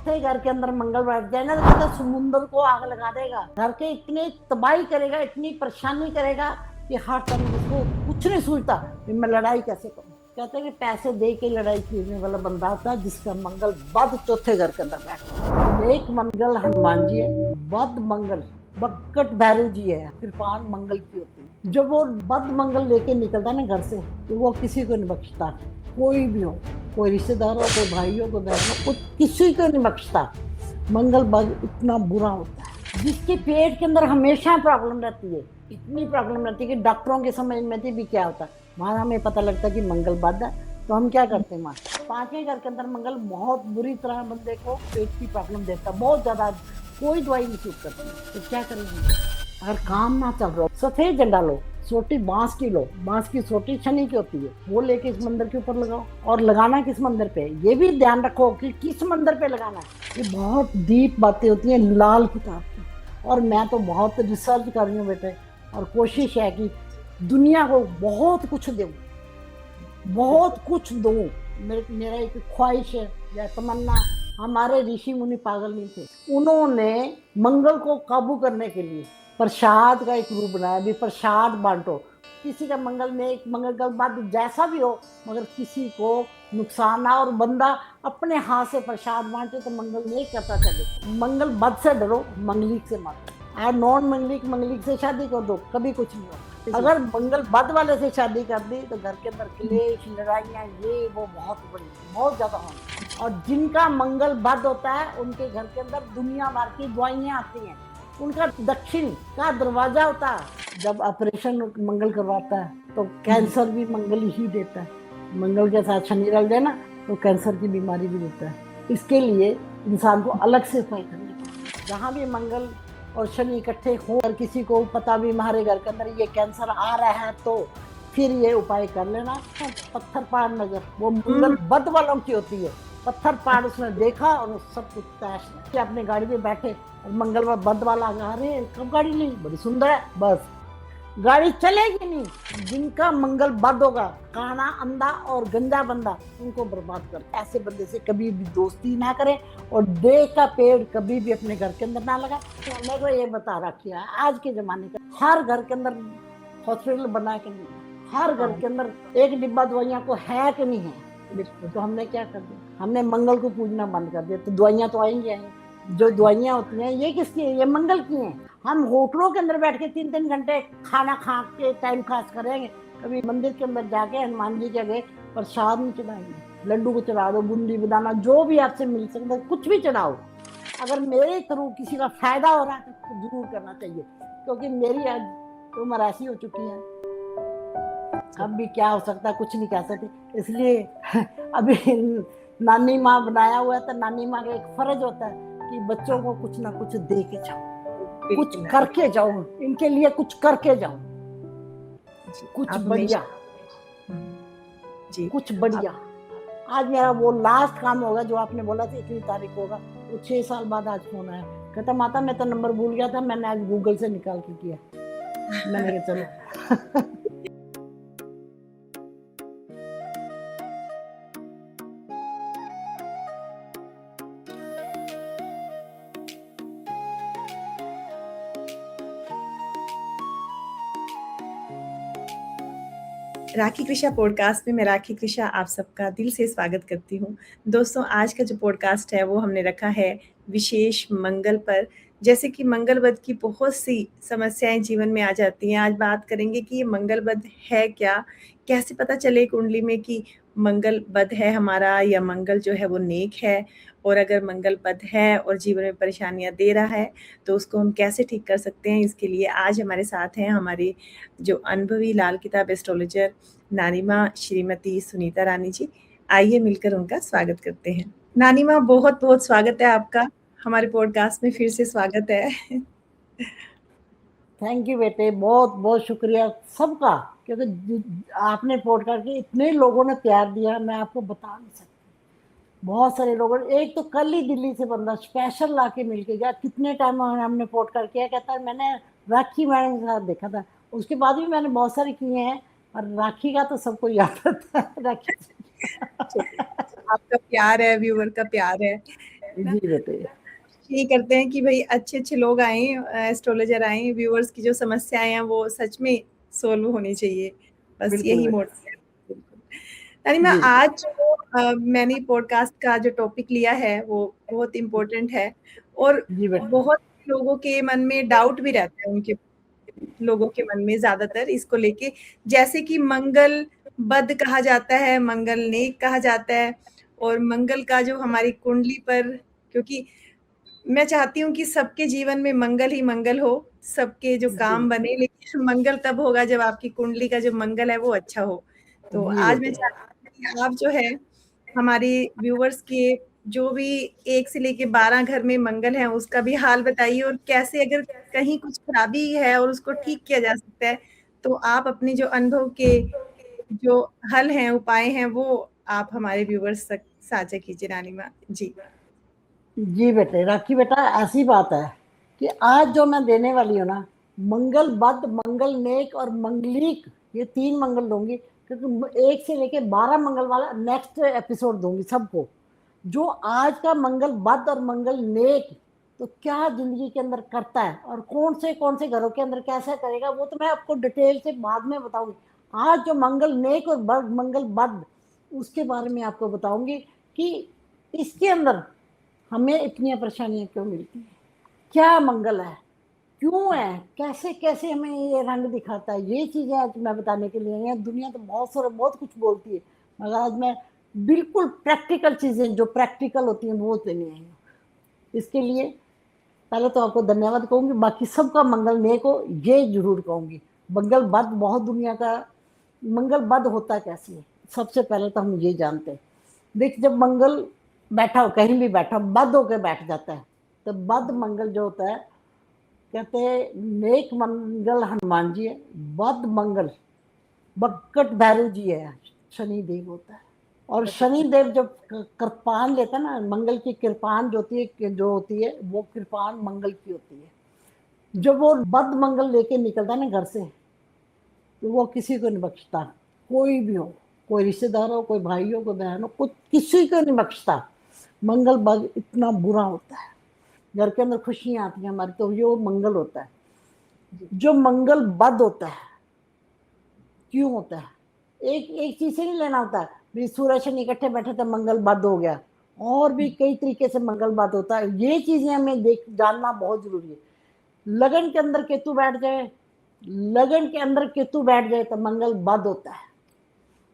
चौथे घर के अंदर मंगल बैठ जाए ना तो समुद्र को आग लगा देगा, घर के इतनी तबाही करेगा, इतनी परेशानी करेगा कि हर टाइम उसको कुछ नहीं सोचता कि मैं लड़ाई कैसे करूं। कहते हैं कि पैसे दे के लड़ाई खरीदने वाला बंदा होता है जिसका मंगल बद चौथे घर के अंदर बैठा। एक मंगल हनुमान जी है, बद मंगल बक्कट भैरव जी है, कृपाण मंगल की होती है। जब वो बद मंगल लेके निकलता ना घर से तो वो किसी को नहीं बख्शता, कोई भी हो, कोई रिश्तेदार हो, कोई भाई हो, कोई बहन हो, कोई किसी को नहीं बख्शता। मंगल बद इतना बुरा होता है जिसके पेट के अंदर हमेशा प्रॉब्लम रहती है, इतनी प्रॉब्लम रहती है कि डॉक्टरों के समझ में भी क्या होता है। वहां हमें पता लगता है कि मंगल बद है तो हम क्या करते हैं, वहाँ पांचवें घर के अंदर मंगल बहुत बुरी तरह बंदे को पेट की प्रॉब्लम देता है, बहुत ज्यादा, कोई दवाई नहीं सूट करती। तो क्या करेंगे, अगर काम ना चल रहा हो सफेद झंडा लो, सोटी बांस की लो, बांस की सोटी शनि की होती है, वो लेके इस मंदिर के ऊपर लगाओ। और लगाना किस मंदिर पे, ये भी ध्यान रखो कि किस मंदिर पे लगाना है। ये बहुत डीप बातें होती हैं लाल किताब की, और मैं तो बहुत रिसर्च कर रही हूँ बेटे, और कोशिश है कि दुनिया को बहुत कुछ दूँ, बहुत कुछ दूँ। मेरा एक ख्वाहिश है या तमन्ना। हमारे ऋषि मुनि पागल नहीं थे, उन्होंने मंगल को काबू करने के लिए प्रसाद का एक रूप बनाया, भी प्रसाद बांटो, किसी का मंगल में एक मंगल का बाद जैसा भी हो मगर किसी को नुकसान ना, और बंदा अपने हाथ से प्रसाद बांटे तो मंगल नहीं करता चले। मंगल बद से डरो, मंगलिक से मत। और नॉन मंगलिक मंगलिक से शादी कर दो, कभी कुछ नहीं होता। अगर मंगल बद वाले से शादी कर दी तो घर के अंदर क्लेश, लड़ाइयाँ, ये वो बहुत बड़ी, बहुत ज्यादा होंगी। और जिनका मंगल बद होता है उनके घर के अंदर दुनिया भर की दवाइयाँ आती हैं। उनका दक्षिण का दरवाजा होता है। जब ऑपरेशन मंगल करवाता है तो कैंसर भी मंगल ही देता है। मंगल के साथ शनि रल जाए ना तो कैंसर की बीमारी भी देता है। इसके लिए इंसान को अलग से उपाय करने पड़ते। जहाँ भी मंगल और शनि इकट्ठे हो और किसी को पता भी हमारे घर के अंदर ये कैंसर आ रहा है तो फिर ये उपाय कर लेना। पत्थर पाड़ नजर, वो मंगल बद वालों की होती है। पत्थर पाड़ उसने देखा और सब कुछ तैश। अपने गाड़ी में बैठे और मंगलवार बद वाला आ रहे, कब गाड़ी ली, बड़ी सुंदर है, बस गाड़ी चलेगी नहीं। जिनका मंगल बद होगा, काना, अंधा और गंजा बंदा, उनको बर्बाद कर। ऐसे बंदे से कभी भी दोस्ती ना करें और देह का पेड़ कभी भी अपने घर के अंदर ना लगा। तो मेरे को ये बता रखिए आज के जमाने का हर घर के अंदर हॉस्पिटल बना के नहीं, हर घर के अंदर एक डिब्बा दवाइयाँ को है कि नहीं है। तो हमने क्या कर दिया, हमने मंगल को पूजना बंद कर दिया, तो दवाइयाँ तो आएंगी आएंगी। जो दवाइयाँ होती हैं ये किसकी है, ये मंगल की हैं। हम होटलों के अंदर बैठ के 3-3 घंटे खाना खा के टाइम पास करेंगे, कभी मंदिर के अंदर जाके हनुमान जी के आगे प्रसाद नहीं चढ़ाएंगे। लड्डू को चढ़ा दो, बूंदी बेदाना जो भी आपसे मिल सकता है कुछ भी चढ़ाओ। अगर मेरे थ्रू किसी का फायदा हो रहा है तो जरूर करना चाहिए, क्योंकि मेरी आज उम्र ऐसी हो चुकी है, अब भी क्या हो सकता है कुछ नहीं कह सकते। इसलिए अभी नानी माँ बनाया हुआ है तो नानी माँ का एक फर्ज होता है कि बच्चों को कुछ ना कुछ दे के जाओ, कुछ करके जाओ, इनके लिए कुछ करके जाओ, कुछ बढ़िया जी, कुछ बढ़िया। आज मेरा वो लास्ट काम होगा जो आपने बोला था 1 तारीख होगा, वो 6 साल बाद आज फोन आया, कहता माता मैं तो नंबर भूल गया था, मैंने आज गूगल से निकाल के किया। मैंने कहा चलो। राखी कृषा पॉडकास्ट में मैं राखी कृषा आप सबका दिल से स्वागत करती हूँ। दोस्तों, आज का जो पॉडकास्ट है वो हमने रखा है विशेष मंगल पर। जैसे कि मंगल बद की बहुत सी समस्याएं जीवन में आ जाती हैं, आज बात करेंगे कि ये मंगल बद है क्या, कैसे पता चले कुंडली में कि मंगल बद है हमारा या मंगल जो है वो नेक है, और अगर मंगल बद है और जीवन में परेशानियां दे रहा है तो उसको हम कैसे ठीक कर सकते हैं। इसके लिए आज हमारे साथ हैं हमारे जो अनुभवी लाल किताब एस्ट्रोलॉजर नानिमा श्रीमती सुनीता रानी जी। आइए मिलकर उनका स्वागत करते हैं। नानिमा, बहुत बहुत स्वागत है आपका हमारे पॉडकास्ट में, फिर से स्वागत है। थैंक यू बेटे, बहुत बहुत शुक्रिया सबका, क्योंकि आपने पॉडकास्ट के इतने लोगों ने प्यार दिया, मैं आपको बता नहीं सकती। बहुत सारे लोगों, एक तो कल ही दिल्ली से बंदा स्पेशल ला के मिल के गया, कितने टाइम हमने पॉडकास्ट किया, कहता है मैंने राखी मैडम के साथ देखा था, उसके बाद भी मैंने बहुत सारे किए हैं, और राखी का तो सबको याद आता है। राखी आपका प्यार है, व्यूअर का प्यार है, ना। जी बेटे। यही करते हैं कि भाई अच्छे-अच्छे लोग आएँ, एस्ट्रोलॉजर आएँ, व्यूअर्स की जो समस्याएँ हैं वो सच में सोल्व होनी चाहिए। बस बिल्कुल यही बेटा। मोटिव है। बिल्कुल। तानिमा, जी बेटा। आज जो मैंने पॉडकास्ट का जो टॉपिक लिया है वो बहुत इम्पोर्टेंट है और जी बेटा। बहुत लोगों के मन में डाउट भी रहता है, उनके लोगों के मन में ज़्यादातर इसको लेके, जैसे कि मंगल बद कहा जाता है, मंगल नेक कहा जाता है और मंगल का जो हमारी कुंडली पर, क्योंकि मैं चाहती हूँ कि सबके जीवन में मंगल ही मंगल हो, सबके जो जी। काम बने, लेकिन मंगल तब होगा जब आपकी कुंडली का जो मंगल है वो अच्छा हो। तो जी आज मैं बेटे। चाहती हूँ कि आप जो है हमारे व्यूअर्स के जो भी 1 से लेके 12 घर में मंगल है उसका भी हाल बताइए और कैसे अगर कहीं कुछ खराबी है और उसको ठीक किया जा सकता है, तो आप अपने जो अनुभव के जो हल हैं, उपाय हैं वो आप हमारे व्यूअर्स तक साझा कीजिए रानीमा। जी। जी बेटे, राखी बेटा, ऐसी बात है कि आज जो मैं देने वाली हूँ ना, मंगल बद, मंगल नेक और मंगलिक, ये 3 मंगल दूंगी, क्योंकि 1 से लेके 12 मंगल वाला नेक्स्ट एपिसोड दूंगी सबको। जो आज का मंगल बद और मंगल नेक तो क्या जिंदगी के अंदर करता है और कौन से घरों के अंदर कैसा करेगा, वो तो मैं आपको डिटेल से बाद में बताऊंगी। आज जो मंगल नेक और मंगल बद, उसके बारे में आपको बताऊंगी कि इसके अंदर हमें इतनी परेशानियां क्यों मिलती हैं, क्या मंगल है, क्यों है, कैसे कैसे हमें ये रंग दिखाता है, ये चीजें आज मैं बताने के लिए आई हूं। दुनिया तो बहुत सारा बहुत कुछ बोलती है, मगर आज मैं बिल्कुल प्रैक्टिकल चीजें जो प्रैक्टिकल होती हैं वो देने आई हूँ। इसके लिए पहले तो आपको धन्यवाद कहूंगी, बाकी सबका मंगल नेक हो ये जरूर कहूंगी। मंगल बद बहुत दुनिया का, मंगल बद होता कैसे है, सबसे पहले तो हम ये जानते हैं। देख, जब मंगल बैठा हो, कहीं भी बैठा बद होकर बैठ जाता है, तो बद मंगल जो होता है, कहते हैं नेक मंगल हनुमान जी है, बद मंगल बक्कट भैरव जी है, शनि देव होता है। और शनि देव जब कृपान लेता है ना, मंगल की कृपान जो होती है वो कृपान मंगल की होती है। जब वो बद मंगल लेके निकलता है ना घर से, तो वो किसी को नहीं बख्शता, कोई भी हो, कोई रिश्तेदार हो, कोई भाई हो, कोई बहन हो, कुछ किसी को नहीं बख्शता। मंगल बद इतना बुरा होता है, घर के अंदर खुशियां आती हैं हमारी, तो ये वो मंगल होता है। जो मंगल बद होता है, क्यों होता है, एक एक चीज से नहीं लेना होता है भी सूर्य शनि इकट्ठे बैठे तो मंगल बद हो गया, और भी कई तरीके से मंगल बद होता है। ये चीजें हमें देख जानना बहुत जरूरी है। लगन के अंदर केतु बैठ जाए, लगन के अंदर केतु बैठ जाए तो मंगल बद होता है।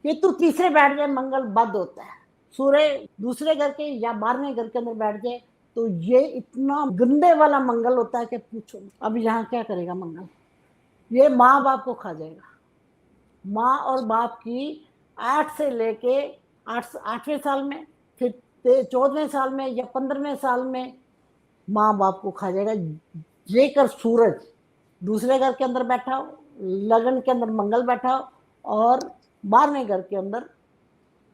केतु तीसरे बैठ जाए मंगल बद होता है। सूर्य दूसरे घर के या 12वें घर के अंदर बैठ जाए तो ये इतना गंदे वाला मंगल होता है कि पूछो। अब यहाँ क्या करेगा मंगल, ये माँ बाप को खा जाएगा। माँ और बाप की 8 से लेके 8वें साल में, फिर 14वें साल में या 15वें साल में माँ बाप को खा जाएगा। जेकर सूरज दूसरे घर के अंदर बैठा हो, लगन के अंदर मंगल बैठा हो और 12वें घर के अंदर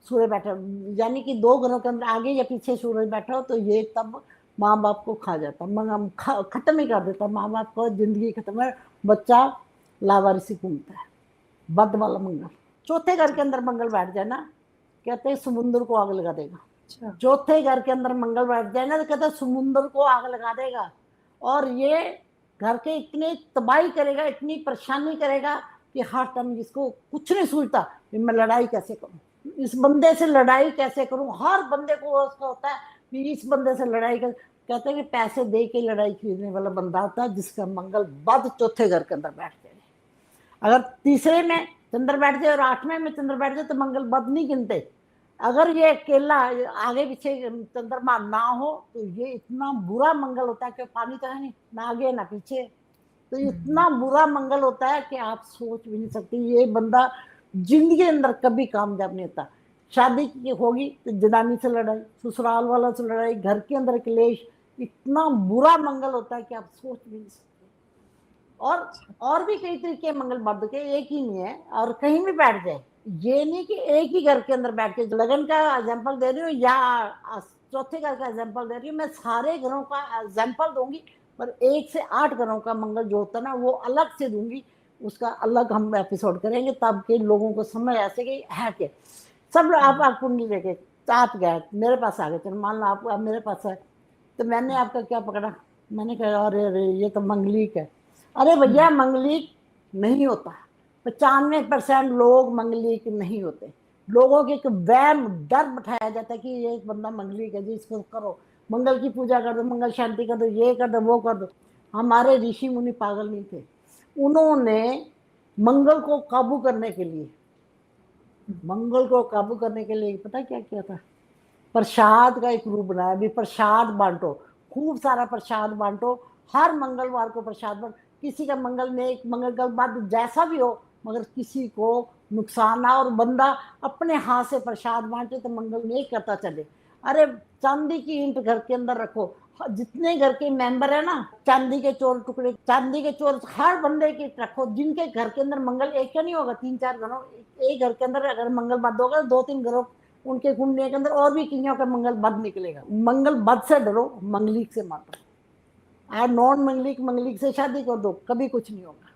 सूर्य बैठा, यानी कि 2 घरों के अंदर आगे या पीछे सूरज बैठा हो, तो ये तब माँ बाप को खा जाता, खत्म ही कर देता, माँ बाप को जिंदगी खत्म है, बच्चा लावारिसी घूमता है। बद वाला मंगल। चौथे घर के अंदर मंगल बैठ जाए ना, कहते हैं समुद्र को आग लगा देगा। अच्छा। चौथे घर के अंदर मंगल बैठ जाए ना, तो कहते हैं समुद्र को आग लगा देगा, और ये घर के इतने तबाही करेगा, इतनी परेशानी करेगा कि हर टाइम जिसको कुछ नहीं सूझता कि मैं लड़ाई कैसे करूं, इस बंदे से लड़ाई कैसे करूं। हर बंदे को उसका होता है कि इस बंदे से लड़ाई कर, कहते हैं कि पैसे दे के लड़ाई खरीदने वाला बंदा होता है जिसका मंगल बद चौथे घर के अंदर बैठ जाए। अगर तीसरे में चंद्र बैठ जाए और 8वें में चंद्र बैठ जाए तो मंगल बद नहीं गिनते। अगर ये अकेला आगे पीछे चंद्रमा ना हो तो ये इतना बुरा मंगल होता है कि पानी तो है नहीं ना आगे ना पीछे, तो इतना बुरा मंगल होता है कि आप सोच भी नहीं सकते। ये बंदा जिंदगी के अंदर कभी कामयाब नहीं होता। शादी की होगी तो जनानी से लड़ाई, ससुराल वालों से लड़ाई, घर के अंदर क्लेश, इतना बुरा मंगल होता है कि आप सोच भी नहीं सकते। और भी कई तरीके मंगल बद के, एक ही नहीं है, और कहीं भी बैठ जाए, ये नहीं कि एक ही घर के अंदर बैठ के। लगन का एग्जाम्पल दे रही हूँ या चौथे घर का एग्जाम्पल दे रही हूँ, मैं सारे घरों का एग्जाम्पल दूंगी, पर 1 से 8 घरों का मंगल जो होता है ना वो अलग से दूंगी, उसका अलग हम एपिसोड करेंगे, तब के लोगों को समझ आ सके है कि सब लोग। आप कुंडली लेके आप गए मेरे पास आ गए, चलो मान लो आप मेरे पास है, तो मैंने आपका क्या पकड़ा, मैंने कहा अरे अरे ये तो मंगलिक है। अरे भैया मंगलिक नहीं होता, 95% लोग मंगलिक नहीं होते। लोगों के एक वहम डर बैठाया जाता है कि ये बंदा मंगलिक है जी, इसको करो, मंगल की पूजा कर दो, मंगल शांति कर दो, ये कर दो, वो कर दो। हमारे ऋषि मुनि पागल नहीं थे, उन्होंने मंगल को काबू करने के लिए, मंगल को काबू करने के लिए पता क्या किया था, प्रसाद का एक रूप बनाया, भी प्रसाद बांटो, खूब सारा प्रसाद बांटो, हर मंगलवार को प्रसाद बांटो, किसी का मंगल नेक मंगल का बाद जैसा भी हो, मगर किसी को नुकसान ना, और बंदा अपने हाथ से प्रसाद बांटे तो मंगल नेक करता चले। अरे चांदी की ईंट घर के अंदर रखो, जितने घर के मेंबर है ना, चांदी के चोर टुकड़े, चांदी के चोर हर बंदे की रखो, जिनके घर के अंदर मंगल एक का नहीं होगा, 3-4 घरों, एक घर के अंदर अगर मंगल बद होगा 2-3 घरों उनके कुंडली के अंदर और भी कियों का मंगल बद निकलेगा। मंगल बद से डरो, मंगलिक से मत डरो। नॉन मंगलिक, मंगलिक से शादी कर दो, कभी कुछ नहीं होगा।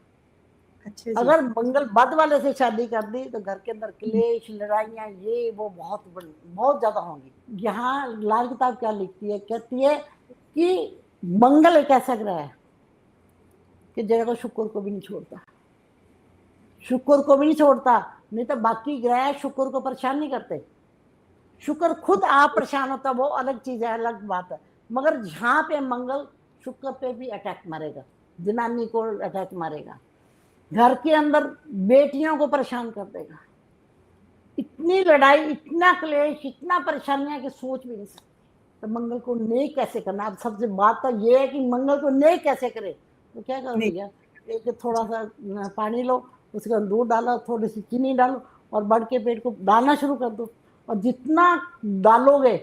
अच्छा जी। अगर मंगल बद वाले से शादी कर दी तो घर के अंदर क्लेश, लड़ाइयाँ, ये वो बहुत ज्यादा होंगी। यहाँ लाल किताब क्या लिखती है, कहती है कि मंगल एक ऐसा ग्रह है कि जगह को शुक्र को भी नहीं छोड़ता, शुक्र को भी नहीं छोड़ता। नहीं तो बाकी ग्रह शुक्र को परेशान नहीं करते, शुक्र खुद आप परेशान होता, वो अलग चीज है, अलग बात है। मगर यहाँ पे मंगल शुक्र पे भी अटैक मारेगा, जनानी को अटैक मारेगा, घर के अंदर बेटियों को परेशान कर देगा। इतनी लड़ाई, इतना क्लेश, इतना परेशानियां कि सोच भी नहीं सकते। तो मंगल को नेक कैसे करना, अब सबसे बात तो ये है कि मंगल को नेक कैसे करे। तो क्या करो भैया, एक थोड़ा सा पानी लो, उसके अंदर दूध डालो, थोड़ी सी चीनी डालो, और बढ़ के पेट को डालना शुरू कर दो। और जितना डालोगे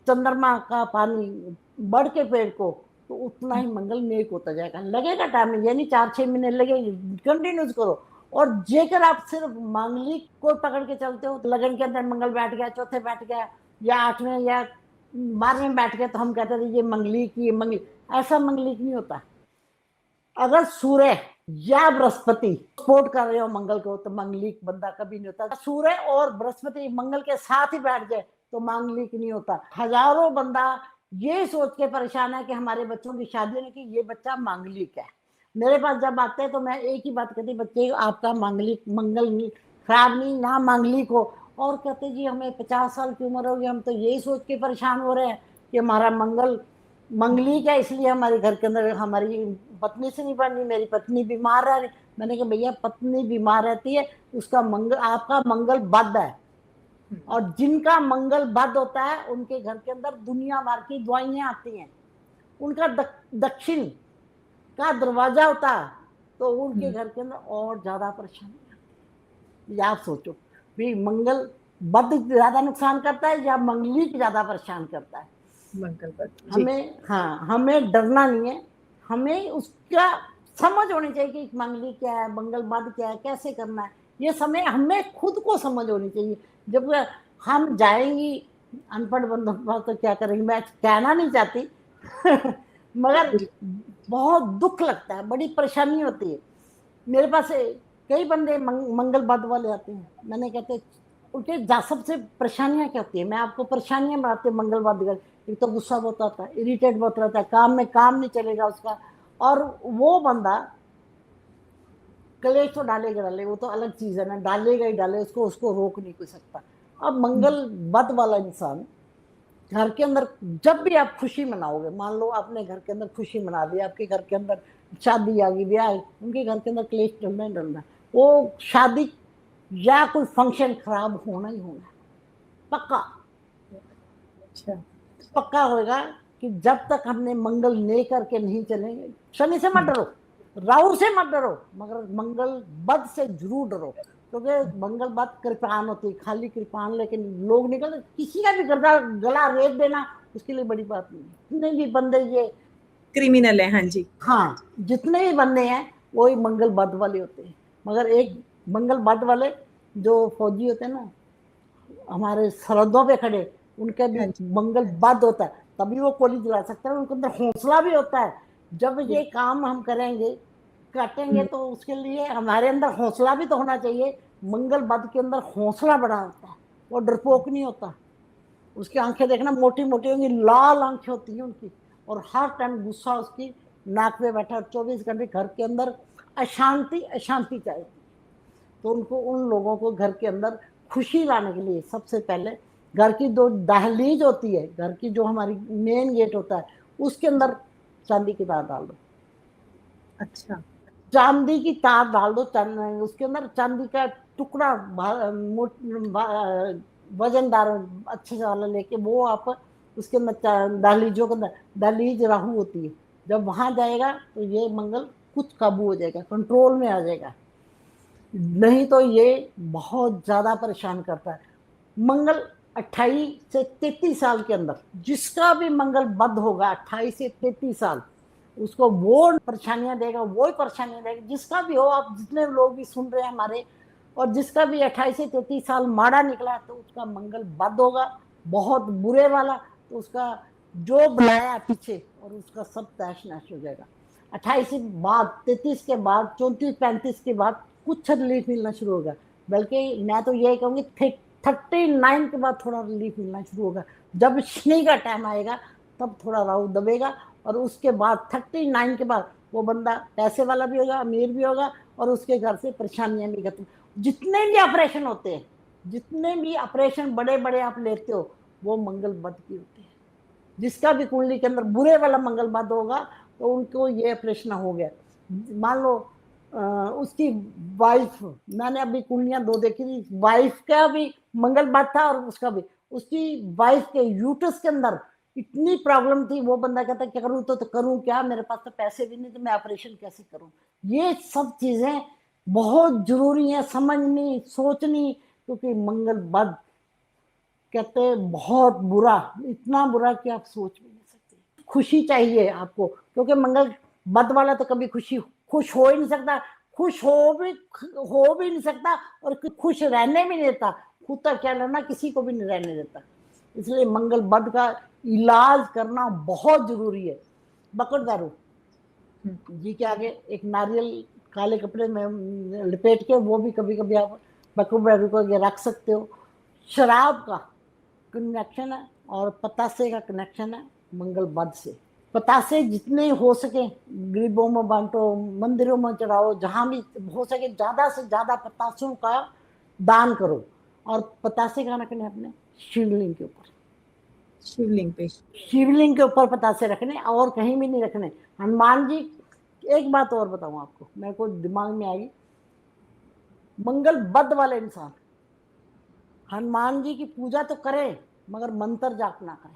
चंद्रमा का पानी बढ़ के पेड़ को, तो उतना ही मंगल नेक होता जाएगा। लगेगा टाइम, ये नहीं 4-6 महीने लगेगी, कंटिन्यूज करो। और जेकर आप सिर्फ मांगलिक को पकड़ के चलते हो, तो लगन के अंदर मंगल बैठ गया, चौथे बैठ गया, या 8वें या 12वें बैठ गया, तो हम कहते थे ये मंगलिक, ये मंगलिक। ऐसा मंगलिक नहीं होता। अगर सूर्य या बृहस्पति सपोर्ट कर रहे हो मंगल को, तो मंगलिक बंदा कभी नहीं होता। सूर्य और बृहस्पति मंगल के साथ ही बैठ जाए तो मांगलिक नहीं होता। हजारों बंदा ये सोच के परेशान है कि हमारे बच्चों की शादी होने की, ये बच्चा मांगलिक है। मेरे पास जब आते हैं तो मैं एक ही बात कहती, बच्चे आपका मांगलिक मंगल नहीं खराब नहीं, ना मांगलिक हो। और कहते जी हमें 50 साल की उम्र होगी, हम तो यही सोच के परेशान हो रहे हैं कि हमारा मंगल मंगलिक है, इसलिए हमारे घर के अंदर हमारी पत्नी से नहीं बननी, मेरी पत्नी बीमार रह रही। मैंने कहा भैया पत्नी बीमार रहती है, उसका मंगल, आपका मंगल बद है। और जिनका मंगल बद होता है उनके घर के अंदर दुनिया भर की दवाइयां आती हैं। उनका दक्षिण का दरवाजा होता है, तो उनके घर के अंदर और ज्यादा परेशानी। आप सोचो भी मंगल बद ज्यादा नुकसान करता है या मंगलिक ज्यादा परेशान करता है। मंगल बद। हमें, हाँ, हमें डरना नहीं है, हमें उसका समझ होनी चाहिए कि मंगली क्या है, मंगल बद क्या है, कैसे करना है। ये समय हमें खुद को समझ होनी चाहिए। जब हम जाएंगी अनपढ़ बंदों के पास तो क्या करेंगे, मैं कहना नहीं चाहती मगर बहुत दुख लगता है, बड़ी परेशानी होती है। मेरे पास कई बंदे मंगल बद वाले आते हैं, मैंने कहते उनके सबसे परेशानियां क्या होती है, मैं आपको परेशानियां बताती हूँ मंगल बद का। एक तो गुस्सा बहुत आता है, इरिटेट बहुत रहता है, काम में काम नहीं चलेगा उसका, और वो बंदा कलेश तो डालेगा डाले, वो तो अलग चीज है ना, डालेगा ही डाले, उसको रोक नहीं कोई सकता। अब मंगल बद वाला इंसान घर के अंदर जब भी आप खुशी मनाओगे, मान लो आपने घर के अंदर खुशी मना ली, आपके घर के अंदर शादी आ गई, ब्याह, उनके घर के अंदर क्लेश चलना ही चलना, वो शादी या कोई फंक्शन खराब होना ही होना, पक्का। अच्छा। पक्का होगा कि जब तक हमने मंगल ले करके नहीं चलेंगे। शनि से मत डरो, राहु से मत डरो, मगर मंगल बद से जरूर डरो, क्योंकि मंगल बद कृपान होती है, खाली कृपान लेकिन लोग निकल, किसी का भी गला रेत देना उसके लिए बड़ी बात नहीं। जितने भी बंदे ये क्रिमिनल है, हाँ जी, हाँ, जितने भी बंदे हैं वही मंगल बद वाले होते हैं। मगर एक मंगल बद वाले जो फौजी होते हैं ना, हमारे सरहदों पे खड़े, उनका भी मंगल बद होता है, तभी वो गोली चला सकते हैं। उनके अंदर हौसला भी होता है, जब ये काम हम करेंगे काटेंगे तो उसके लिए हमारे अंदर हौसला भी तो होना चाहिए। मंगल बद के अंदर हौसला बड़ा होता है, वो डरपोक नहीं होता, उसकी आंखें देखना मोटी मोटी होंगी, लाल आंखें होती हैं उनकी, और हर टाइम गुस्सा उसकी नाक पे बैठा, 24 घंटे घर के अंदर अशांति अशांति चाहिए। तो उनको, उन लोगों को घर के अंदर खुशी लाने के लिए सबसे पहले घर की जो दहलीज होती है, घर की जो हमारी मेन गेट होता है, उसके अंदर चांदी की तार डाल दो। अच्छा। चांदी की तार डाल दो, उसके अंदर चांदी का टुकड़ा वजनदार अच्छे से वाला लेके, वो आप उसके अंदर दहलीजों के अंदर, दहलीज राहु होती है, जब वहां जाएगा तो ये मंगल कुछ काबू हो जाएगा, कंट्रोल में आ जाएगा। नहीं तो ये बहुत ज्यादा परेशान करता है। मंगल 28 से 33 साल के अंदर जिसका भी मंगल बद होगा, 28 से 33 साल, उसको वो परेशानियां देगा, वो ही परेशानियां देगा, जिसका भी हो। आप जितने लोग भी सुन रहे हैं हमारे, और जिसका भी 28 से 33 साल माड़ा निकला तो उसका मंगल बद होगा, बहुत बुरे वाला। तो उसका जो बनाया पीछे, और उसका सब तहस नहस हो जाएगा। 28 के बाद, 33 के बाद, 34-35 के बाद कुछ रिलीफ मिलना शुरू होगा। बल्कि मैं तो यही कहूँगी 39 के बाद थोड़ा रिलीफ मिलना शुरू होगा। जब शनि का टाइम आएगा तब थोड़ा राहु दबेगा, और उसके बाद 39 के बाद वो बंदा पैसे वाला भी होगा, अमीर भी होगा, और उसके घर से परेशानियां भी खत्म। जितने भी ऑपरेशन होते हैं, जितने भी ऑपरेशन बड़े बड़े आप लेते हो, वो मंगल बद की होते हैं। जिसका भी कुंडली के अंदर बुरे वाला मंगल बद होगा तो उनको ये ऑपरेशन हो गया। मान लो उसकी वाइफ, मैंने अभी कुंडलियां 2 देखी थी, वाइफ का भी मंगल बद था और उसका भी, उसकी वाइफ के यूट्रस के अंदर इतनी प्रॉब्लम थी। वो बंदा कहता क्या करूं, तो करूं क्या, मेरे पास तो पैसे भी नहीं, तो मैं ऑपरेशन कैसे करूं। ये सब चीजें बहुत जरूरी है समझनी, सोचनी, क्योंकि मंगल बद कहते हैं बहुत बुरा, इतना बुरा कि आप सोच भी नहीं सकते। खुशी चाहिए आपको, क्योंकि मंगल बद वाला तो कभी खुश हो ही नहीं सकता, खुश हो भी नहीं सकता, और खुश रहने भी नहीं देता। खुद तक क्या लेना, किसी को भी नहीं रहने देता। इसलिए मंगल बद का इलाज करना बहुत जरूरी है। बकट दारू जी के आगे एक नारियल काले कपड़े में लपेट के, वो भी कभी कभी आप बकट दारू को आगे रख सकते हो। शराब का कनेक्शन है और पतासे का कनेक्शन है मंगल बद से। पतासे जितने हो सके गरीबों में बांटो, मंदिरों में चढ़ाओ, जहां भी हो सके ज्यादा से ज्यादा पतासों का दान करो। और पतासे का रखने अपने शिवलिंग के ऊपर, शिवलिंग पे। शिवलिंग के ऊपर पतासे रखने, और कहीं भी नहीं रखने। हनुमान जी, एक बात और बताऊं आपको, मेरे को दिमाग में आई, मंगल बद वाले इंसान हनुमान जी की पूजा तो करे मगर मंत्र जाप ना करे।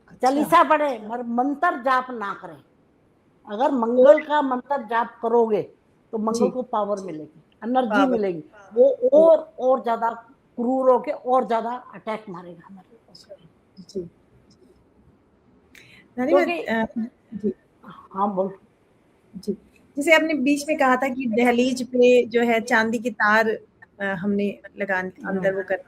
अच्छा। चालीसा पढ़े मगर मंत्र जाप ना करे। अगर मंगल का मंत्र जाप करोगे तो मंगल जी। को पावर मिलेगी, एनर्जी पावर। मिलेगी, वो और ज्यादा क्रूर होके और ज्यादा अटैक मारेगा हमारे ऊपर। जी। नानी क्योंकि जी। हाँ बोल। जी। जैसे आपने बीच में कहा था कि दहलीज पे जो है चांदी की तार हमने लगा अंदर वो कर,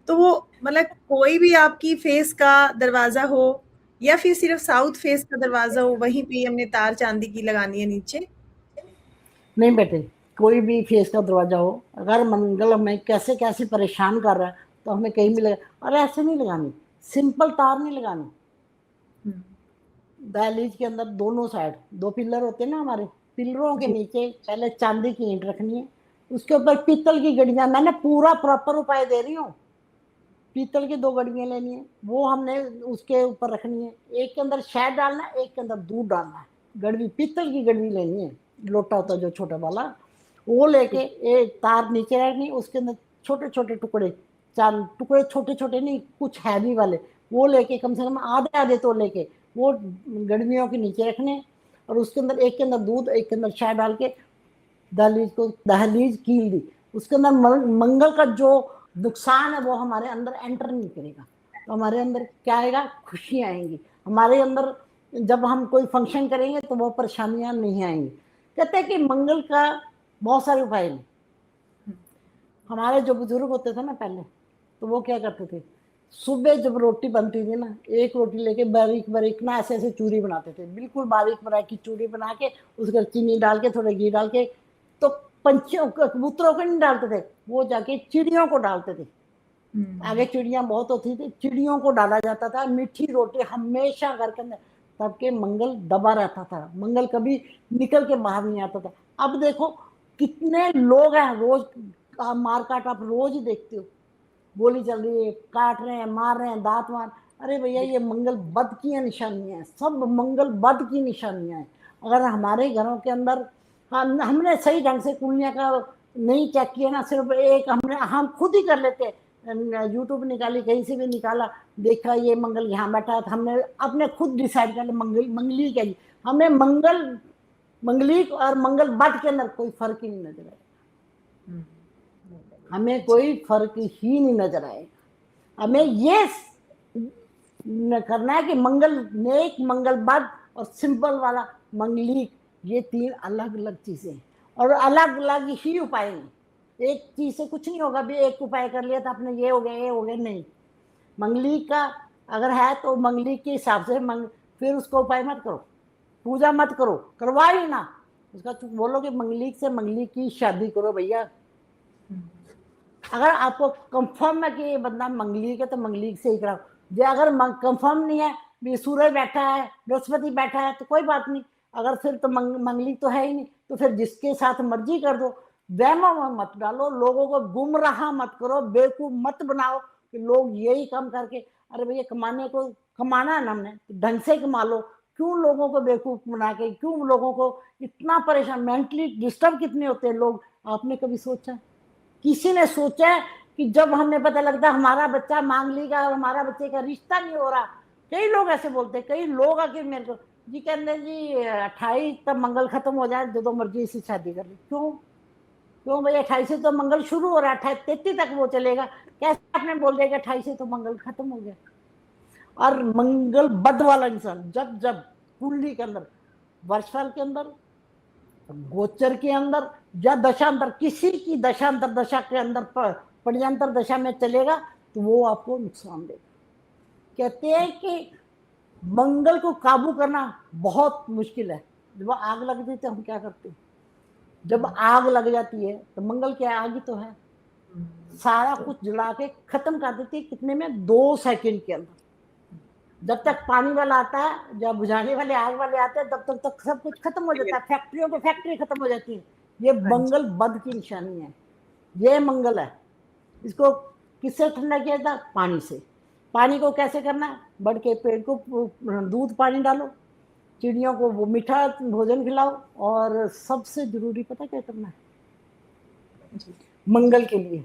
तो वो मतलब कोई भी आपकी फेस का दरवाजा हो या फिर सिर्फ साउथ फेस का दरवाजा हो, वहीं पे हमने तार चांदी की लगानी है नीचे? नहीं बेटे, कोई भी फेस का दरवाजा हो, अगर मंगल हमें कैसे कैसे परेशान कर रहा है तो हमें कहीं भी लगा, और ऐसे नहीं लगानी, सिंपल तार नहीं लगानी। दहलीज के अंदर दोनों साइड 2 पिलर होते हैं ना हमारे, पिलरों के जी। नीचे पहले चांदी की ईंट रखनी है, उसके ऊपर पीतल की गड़ियां, मैंने पूरा प्रॉपर उपाय दे रही हूँ। पीतल की 2 गड़ियां लेनी है, वो हमने उसके ऊपर रखनी है। एक के अंदर शहद डालना है, एक के अंदर दूध डालना है। गड़वी पीतल की गड़वी लेनी है, लोटा होता है जो छोटा वाला, वो लेके एक तार नीचे रखनी, उसके अंदर छोटे छोटे टुकड़े, 4 टुकड़े, छोटे छोटे नहीं, कुछ हैवी वाले, वो लेके कम से कम आधे आधे तो लेके वो गड़वियों के नीचे रखने, और उसके अंदर एक के अंदर दूध, एक के अंदर शहद डाल के दहलीज कील दी। उसके अंदर मंगल का जो नुकसान है वो हमारे अंदर एंटर नहीं करेगा। तो हमारे अंदर क्या आएगा, खुशी आएंगी हमारे अंदर। जब हम कोई फंक्शन करेंगे तो वो परेशानियां नहीं आएंगी। कहते हैं कि मंगल का बहुत सारे उपाय हैं। हमारे जो बुजुर्ग होते थे ना पहले, तो वो क्या करते थे, सुबह जब रोटी बनती थी ना, एक रोटी लेके बारीक बारीक ना ऐसे ऐसे चूरी बनाते थे, बिल्कुल बारीक बारीक की चूरी बना के उसके चीनी डाल के थोड़ा घी डाल के, तो पंछियों कबूतरों को नहीं डालते थे, वो जाके चिड़ियों को डालते थे। आगे चिड़िया बहुत होती थी, चिड़ियों को डाला जाता था, मीठी रोटी हमेशा घर के अंदर, तब के मंगल दबा रहता था, मंगल कभी निकल के बाहर नहीं आता था। अब देखो कितने लोग हैं, रोज मार काट आप रोज ही देखते हो, गोली चल रही है, काट रहे हैं, मार रहे हैं, दांत मार। अरे भैया ये मंगल बद की निशानियां हैं, सब मंगल बद की निशानियां हैं। अगर हमारे घरों के अंदर हमने सही ढंग से कुंडलियां का नहीं चेक किया ना, सिर्फ एक हम खुद ही कर लेते, यूट्यूब निकाली, कहीं से भी निकाला, देखा ये मंगल यहाँ बैठा है, तो हमने अपने खुद डिसाइड कर लिया मंगल मंगली क्या। हमें मंगलिक और मंगल बद के अंदर कोई फर्क ही नहीं नजर आएगा, हमें कोई फर्क ही नहीं नजर आएगा। हमें ये करना है कि मंगल नेक, मंगल बद और सिंपल वाला मंगलिक, ये तीन अलग अलग चीजें हैं और अलग अलग ही उपाय हैं। एक चीज से कुछ नहीं होगा, भी एक उपाय कर लिया तो आपने ये हो गया ये हो गया, नहीं। मंगलिक का अगर है तो मंगलिक के हिसाब से फिर उसको उपाय मत करो, पूजा मत करो, करवा ही ना उसका, बोलो कि मंगलिक से मंगलिक की शादी करो भैया। अगर आपको कंफर्म है कि ये बंदा मंगलिक है तो मंगलिक से ही कराओ। जो अगर कंफर्म नहीं है, भी सूरज बैठा है, बृहस्पति बैठा है, तो कोई बात नहीं, अगर फिर तो मंगलिक तो है ही नहीं, तो फिर जिसके साथ मर्जी कर दो। वहमों में मत डालो, लोगों को गुमराह मत करो, बेवकूफ मत बनाओ कि लोग यही काम करके, अरे भैया कमाने को कमाना है ना, हमने तो ढंग से कमा लो। क्यों लोगों को बेवकूफ बना के, क्यों लोगों को इतना परेशान, मेंटली डिस्टर्ब कितने होते हैं लोग, आपने कभी सोचा? किसी ने सोचा कि जब हमें पता लगता हमारा बच्चा मांगलिक है और हमारा बच्चे का रिश्ता नहीं हो रहा, कई लोग ऐसे बोलते हैं, कई लोग आके मेरे को जी कहते जी 28 तक मंगल खत्म हो जाए, जो मर्जी इसी शादी कर ली। क्यों क्यों भाई 28 से तो मंगल शुरू हो रहा है, 33 तक वो चलेगा, कैसे आपने बोल दिया कि 28 से तो मंगल खत्म हो गया? और मंगल बद वाला इंसान जब जब कुंडली के अंदर, वर्षफल के अंदर, गोचर के अंदर या दशांतर, किसी की दशांतर दशा के अंदर पड़यांतर दशा में चलेगा तो वो आपको नुकसान देगा। कहते हैं कि मंगल को काबू करना बहुत मुश्किल है। जब आग लगती है तो हम क्या करते हैं? जब आग लग जाती है तो मंगल क्या आग ही तो है, सारा कुछ जला के खत्म कर देती है, कितने में 2 सेकंड के अंदर। जब तक पानी वाला आता है, जब बुझाने वाले आग वाले आते हैं, तब तक सब कुछ खत्म हो जाता है, फैक्ट्रियों की फैक्ट्री खत्म हो जाती है। ये मंगल बद की निशानी है, ये मंगल है। इसको किससे ठंडा किया था? पानी से। पानी को कैसे करना है? बढ़ के पेड़ को दूध पानी डालो, चिड़ियों को वो मीठा भोजन खिलाओ, और सबसे जरूरी पता क्या करना है मंगल के लिए?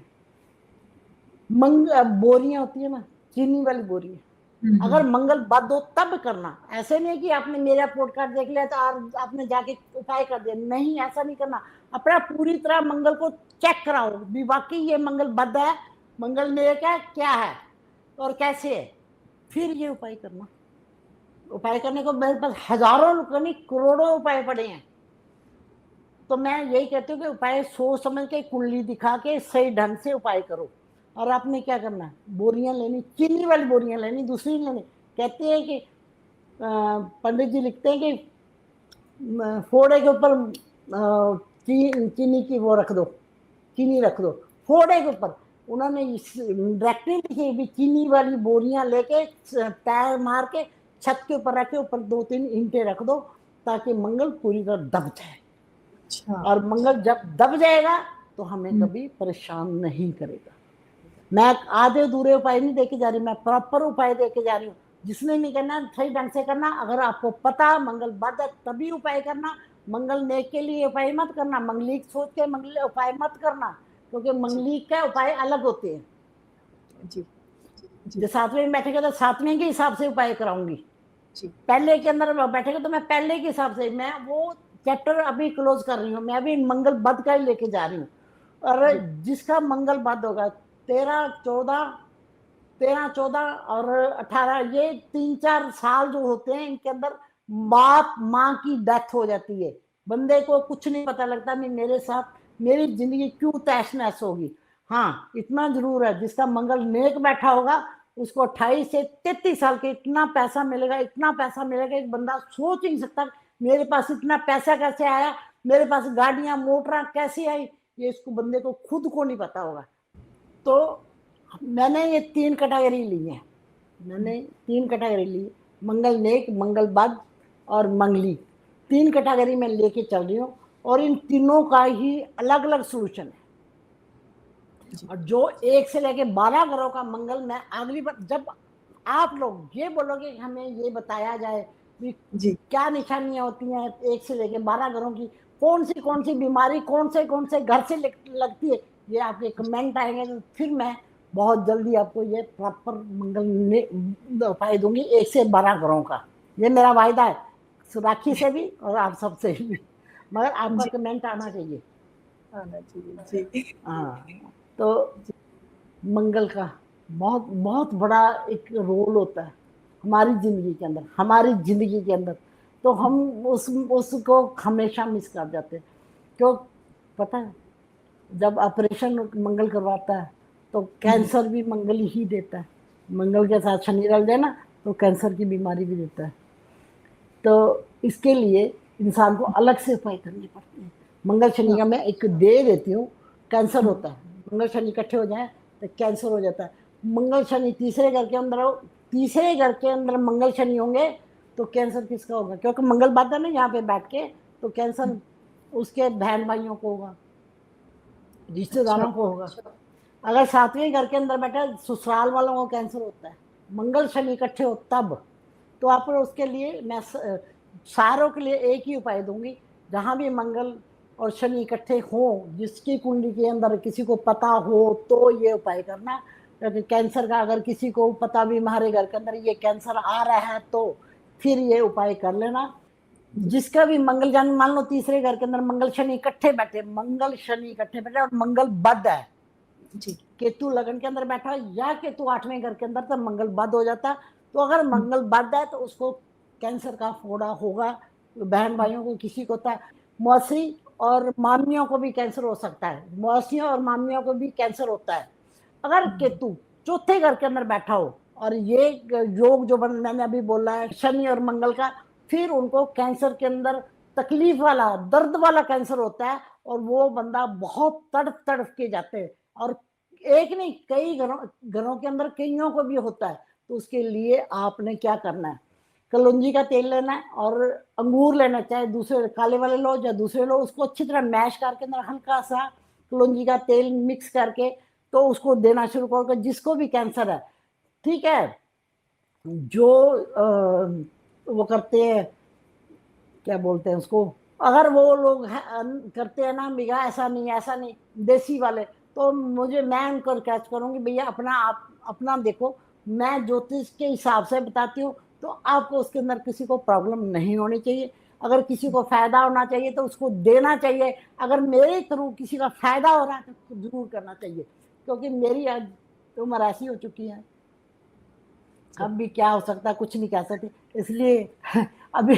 बोरियां होती है ना, चीनी वाली बोरियां, अगर मंगल बद हो तब करना। ऐसे नहीं कि आपने मेरा पॉडकास्ट देख लिया तो आपने जाके उपाय कर दिया, नहीं, ऐसा नहीं करना। अपना पूरी तरह मंगल को चेक कराओ भी वाकई ये मंगल बद है, मंगल नेक है, क्या है और कैसे है, फिर ये उपाय करना। उपाय करने को मेरे पास हजारों नहीं करोड़ों उपाय पड़े हैं। तो मैं यही कहती हूँ कि उपाय सोच समझ के, कुंडली दिखा के सही ढंग से उपाय करो। और आपने क्या करना है? बोरियां लेनी, चीनी वाली बोरियां लेनी, दूसरी लेनी। कहते हैं कि पंडित जी लिखते हैं कि फोड़े के ऊपर चीनी की वो रख दो, चीनी रख दो फोड़े के ऊपर। उन्होंने डायरेक्टली लिखी भी चीनी वाली बोरियां लेके टायर मार के छत के ऊपर रखे, ऊपर 2-3 ईंटें रख दो, ताकि मंगल पूरी तरह दब जाए। अच्छा। और मंगल जब दब जाएगा तो हमें कभी परेशान नहीं करेगा। मैं आधे अधूरे उपाय नहीं देके जा रही, मैं प्रॉपर उपाय देके जा रही हूँ। जिसने नहीं करना सही ढंग से करना। अगर आपको पता मंगल बद है तभी उपाय करना, मंगल नेक के लिए उपाय मत करना, मंगलिक सोच के मंगल उपाय मत करना, क्योंकि मंगलिक का उपाय अलग होते हैं। जी जो 7वें में बैठेगा तो 7वें के हिसाब से उपाय कराऊंगी। पहले के अंदर बैठेगा तो मैं पहले के हिसाब से, मैं वो चैप्टर अभी क्लोज कर रही हूँ, मैं अभी मंगल बद का ही लेके जा रही हूँ। और जिसका मंगल बद होगा 13, 14 और 18, ये 3-4 साल जो होते हैं, इनके अंदर बाप माँ की डेथ हो जाती है। बंदे को कुछ नहीं पता लगता नहीं मेरे साथ मेरी जिंदगी क्यों तहस नहस होगी। हाँ इतना जरूर है, जिसका मंगल नेक बैठा होगा उसको 28 से 33 साल के इतना पैसा मिलेगा, इतना पैसा मिलेगा, एक बंदा सोच नहीं सकता मेरे पास इतना पैसा कैसे आया, मेरे पास गाड़ियां मोटर कैसे आई, ये इसको बंदे को खुद को नहीं पता होगा। तो मैंने ये 3 कैटेगरी ली है। मैंने 3 कैटेगरी ली, मंगल नेक, मंगल बद और मंगली। 3 कैटेगरी में लेके चल रही हूँ और इन तीनों का ही अलग-अलग सॉल्यूशन है। जी और जो 1 से लेके 12 ग्रहों का मंगल, मैं अगली बार जब आप लोग ये बोलोगे कि हमें ये बताया जाए कि जी क्या निशानियां होती हैं 1 से लेके 12 ग्रहों की, कौन सी बीमारी कौन से घर से लगती है, ये आपके कमेंट आएंगे तो फिर मैं बहुत जल्दी आपको ये प्रॉपर उपाय दूंगी 1 से 12 ग्रहों का। ये मेरा वायदा है राखी से भी और आप सबसे भी, मगर आपका जी कमेंट आना चाहिए। आना चाहिए जी। हाँ, तो मंगल का बहुत बहुत बड़ा एक रोल होता है हमारी जिंदगी के अंदर, हमारी जिंदगी के अंदर। तो हम उसको हमेशा मिस कर जाते हैं। क्यों? पता है, जब ऑपरेशन मंगल करवाता है तो कैंसर भी मंगल ही देता है। मंगल के साथ शनि रल जाए ना तो कैंसर की बीमारी भी देता है। तो इसके लिए इंसान को अलग से उपाय करने पड़ते हैं। मंगल शनि का मैं एक दे देती हूँ। कैंसर होता है, मंगल शनि इकट्ठे हो जाए तो कैंसर हो जाता है। मंगल शनि तीसरे घर के अंदर हो, तीसरे घर के अंदर मंगल शनि होंगे तो कैंसर किसका होगा? क्योंकि मंगल बात है ना यहाँ पे बैठ के, तो कैंसर उसके बहन भाइयों को होगा, अच्छा रिश्तेदारों को होगा। अगर 7वें घर के अंदर बैठा ससुराल वालों को कैंसर होता है, मंगल शनि इकट्ठे हो तब। तो आप उसके लिए मैं सारों के लिए एक ही उपाय दूंगी। जहां भी मंगल और शनि इकट्ठे हो, जिसकी कुंडली के अंदर किसी को पता हो तो ये उपाय करना। क्योंकि कैंसर का अगर किसी को पता भी हमारे घर के अंदर ये कैंसर आ रहा है तो फिर ये उपाय कर लेना। जिसका भी मंगल जान, मान लो तीसरे घर के अंदर मंगल शनि इकट्ठे बैठे, मंगल शनि इकट्ठे बैठे और मंगल बद है, जी केतु लगन के अंदर बैठा या केतु 8वें घर के अंदर, तो मंगल बद हो जाता। तो अगर मंगल बद है तो उसको कैंसर का फोड़ा होगा। बहन भाइयों को किसी को होता है, मौसी और मामियों को भी कैंसर हो सकता है, मौसियों और मामियों को भी कैंसर होता है। अगर केतु चौथे घर के अंदर बैठा हो और ये योग जो मैंने अभी बोला है शनि और मंगल का, फिर उनको कैंसर के अंदर तकलीफ वाला, दर्द वाला कैंसर होता है और वो बंदा बहुत तड़प तड़प के जाते हैं। और एक नहीं, कई घरों के अंदर कईयों को भी होता है। तो उसके लिए आपने क्या करना है, कलौंजी का तेल लेना है और अंगूर लेना, चाहे दूसरे काले वाले लो या दूसरे लो, उसको अच्छी तरह मैश करके अंदर हल्का सा कलौंजी का तेल मिक्स करके तो उसको देना शुरू करो। जिसको भी कैंसर है, ठीक है, जो वो करते हैं, क्या बोलते हैं उसको, अगर वो लोग करते हैं ना बिगा, ऐसा नहीं ऐसा नहीं, देसी वाले, तो मैं उनको रिक्वेस्ट करूंगी भैया अपना आप अपना देखो, मैं ज्योतिष के हिसाब से बताती हूँ। तो आपको उसके अंदर किसी को प्रॉब्लम नहीं होनी चाहिए। अगर किसी को फायदा होना चाहिए तो उसको देना चाहिए। अगर मेरे थ्रू किसी का फायदा हो रहा है तो जरूर करना चाहिए। क्योंकि मेरी आज उम्र ऐसी हो चुकी है, अब भी क्या हो सकता है, कुछ नहीं कह सकते। इसलिए अभी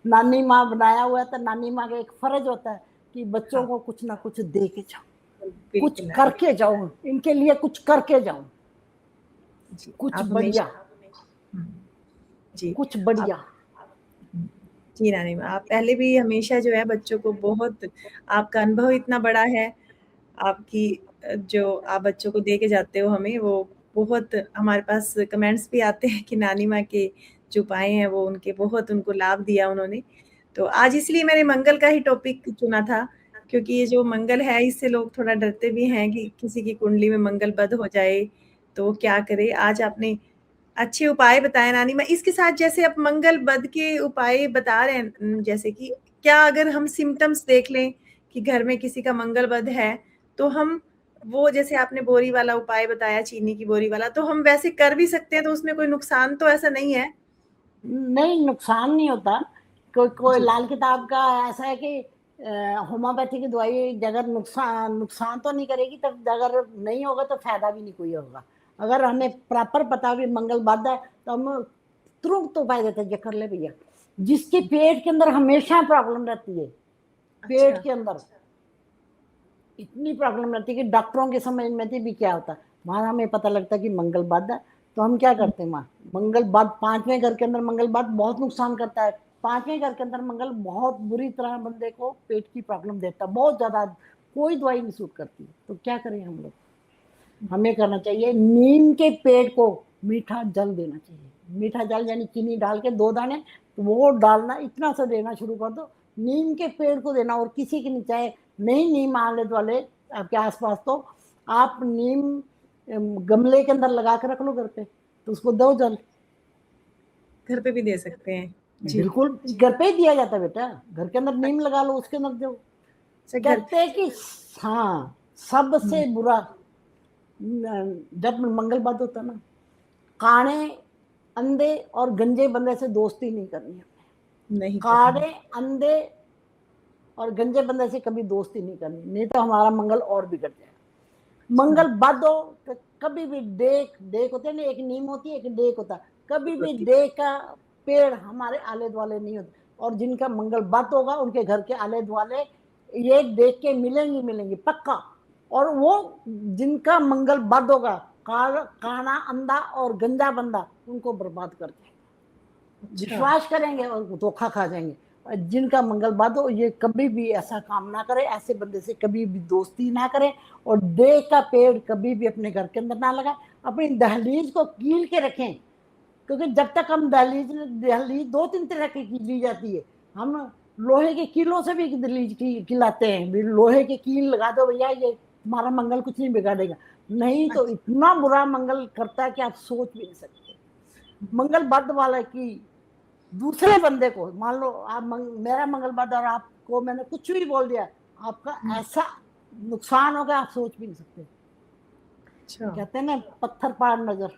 नानी माँ बनाया हुआ है, तो नानी माँ का एक फर्ज होता है कि बच्चों हाँ को कुछ ना कुछ दे के जाओ, कुछ बिल्कुल नानी। करके जाओ, इनके लिए कुछ करके जाओ, जी कुछ आप बढ़िया, हमेशा हम्म, जी कुछ आप बढ़िया। जी नानी माँ, आप पहले भी हमेशा जो है बच्चों को बहुत, आपका अनुभव इतना बड़ा है, आपकी जो आप बच्चों को दे के जाते हो हमें, वो बहुत, हमारे पास कमेंट्स भी आते हैं कि नानी माँ के जो उपाय हैं वो उनके बहुत उनको लाभ दिया उन्होंने। तो आज इसलिए मैंने मंगल का ही टॉपिक चुना था, क्योंकि ये जो मंगल है इससे लोग थोड़ा डरते भी हैं कि किसी की कुंडली में मंगल बद हो जाए तो वो क्या करे। आज आपने अच्छे उपाय बताए नानी माँ। इसके साथ जैसे आप मंगल बद के उपाय बता रहे हैं, जैसे कि क्या अगर हम सिम्टम्स देख लें कि घर में किसी का मंगल बद है, तो हम वो, जैसे आपने बोरी वाला उपाय बताया, चीनी की बोरी वाला, तो हम वैसे कर भी सकते हैं, तो उसमें कोई नुकसान तो ऐसा नहीं है? नहीं, नुकसान नहीं होता। कोई जी लाल किताब का ऐसा है कि होम्योपैथी की दवाई अगर नुकसान नुकसान तो नहीं करेगी, तब अगर नहीं होगा तो फायदा भी नहीं कोई होगा। अगर हमें प्रॉपर पता भी मंगल बात है तो हम तुरंत उपाय देते हैं, ये कर ले भैया। जिसके पेट के अंदर हमेशा प्रॉब्लम रहती है, पेट अच्छा के अंदर इतनी प्रॉब्लम रहती है कि डॉक्टरों के समझ में भी क्या होता है, वहां हमें पता लगता है कि मंगल बाद है। तो हम क्या करते हैं, वहां मंगल बाद 5वें घर के अंदर मंगल बाद बहुत नुकसान करता है। 5वें घर के अंदर मंगल बहुत बुरी तरह बंदे को पेट की प्रॉब्लम देता है, बहुत ज्यादा। कोई दवाई नहीं सूट करती, तो क्या करें हम लोग? हमें करना चाहिए, नीम के पेड़ को मीठा जल देना चाहिए। मीठा जल यानी चीनी डाल के 2 दाने, तो वो डालना, इतना सा देना शुरू कर दो, नीम के पेड़ को देना। और किसी के नहीं, चाहे नहीं नीम आले वाले आपके आसपास, तो आप नीम गमले के अंदर लगा के रख लो घर पे, तो उसको दो जल। घर पे भी दे सकते हैं जी। बिल्कुल, घर पे ही दिया जाता है बेटा, घर के अंदर नीम लगा लो, उसके अंदर दो। अच्छा, घर कहते हैं कि हाँ, सबसे बुरा जब मंगलवाद होता है ना, काणे, अंधे और गंजे बंदे से दोस्ती नहीं करनी है। नहीं करना। काणे, अंधे और गंजे बंदे से कभी दोस्ती नहीं करनी, नहीं तो हमारा मंगल और बिगड़ जाएगा। मंगल बद हो तो कभी भी डेक, डेक होते हैं ना, एक नीम होती है, एक डेक होता है, कभी भी डेक का पेड़ हमारे आले दुआले नहीं होते। और जिनका मंगल बद होगा उनके घर के आले दुआले ये देख के मिलेंगी, मिलेंगी पक्का। और वो जिनका मंगल बद होगा, काना, अंधा और गंजा बंदा, उनको बर्बाद कर देगा। विश्वास करेंगे और धोखा खा जाएंगे। और जिनका मंगल बद हो, ये कभी भी ऐसा काम ना करे, ऐसे बंदे से कभी भी दोस्ती ना करें। और देह का पेड़ कभी भी अपने घर के अंदर ना लगाए, अपनी दहलीज को कील के रखें। क्योंकि जब तक हम दहलीज 2-3 तरह की ली जाती है। हम लोहे के कीलों से भी दहलीज खिलाते हैं, लोहे के कील लगा दो भैया, ये तुम्हारा मंगल कुछ नहीं बिगाड़ेगा। नहीं तो इतना बुरा मंगल करता है कि आप सोच भी नहीं सकते। मंगल बद वाला की दूसरे बंदे को, मान लो आप मेरा मंगल बद और आपको मैंने कुछ भी बोल दिया, आपका ऐसा नुकसान होगा आप सोच भी नहीं सकते। अच्छा। कहते हैं ना, पत्थर पाड़ नजर,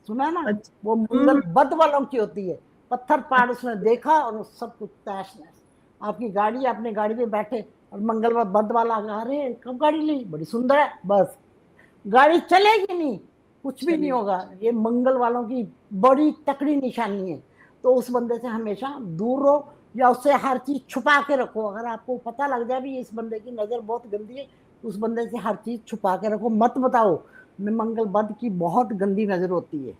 सुना ना, अच्छा। वो मंगल बद वालों की होती है। पत्थर पाड़ उसने देखा और सब कुछ तैश नैश। आपकी गाड़ी, अपने गाड़ी पे बैठे और मंगल बद वाला, अरे कब गाड़ी ली, बड़ी सुंदर है, बस गाड़ी चलेगी नहीं, कुछ भी नहीं होगा। ये मंगल वालों की बड़ी तकड़ी निशानी है। तो उस बंदे से हमेशा दूर रहो, या उससे हर चीज छुपा के रखो। अगर आपको पता लग जाए भी इस बंदे की नजर बहुत गंदी है, उस बंदे से हर चीज छुपा के रखो, मत बताओ। मंगल बद की बहुत गंदी नजर होती है।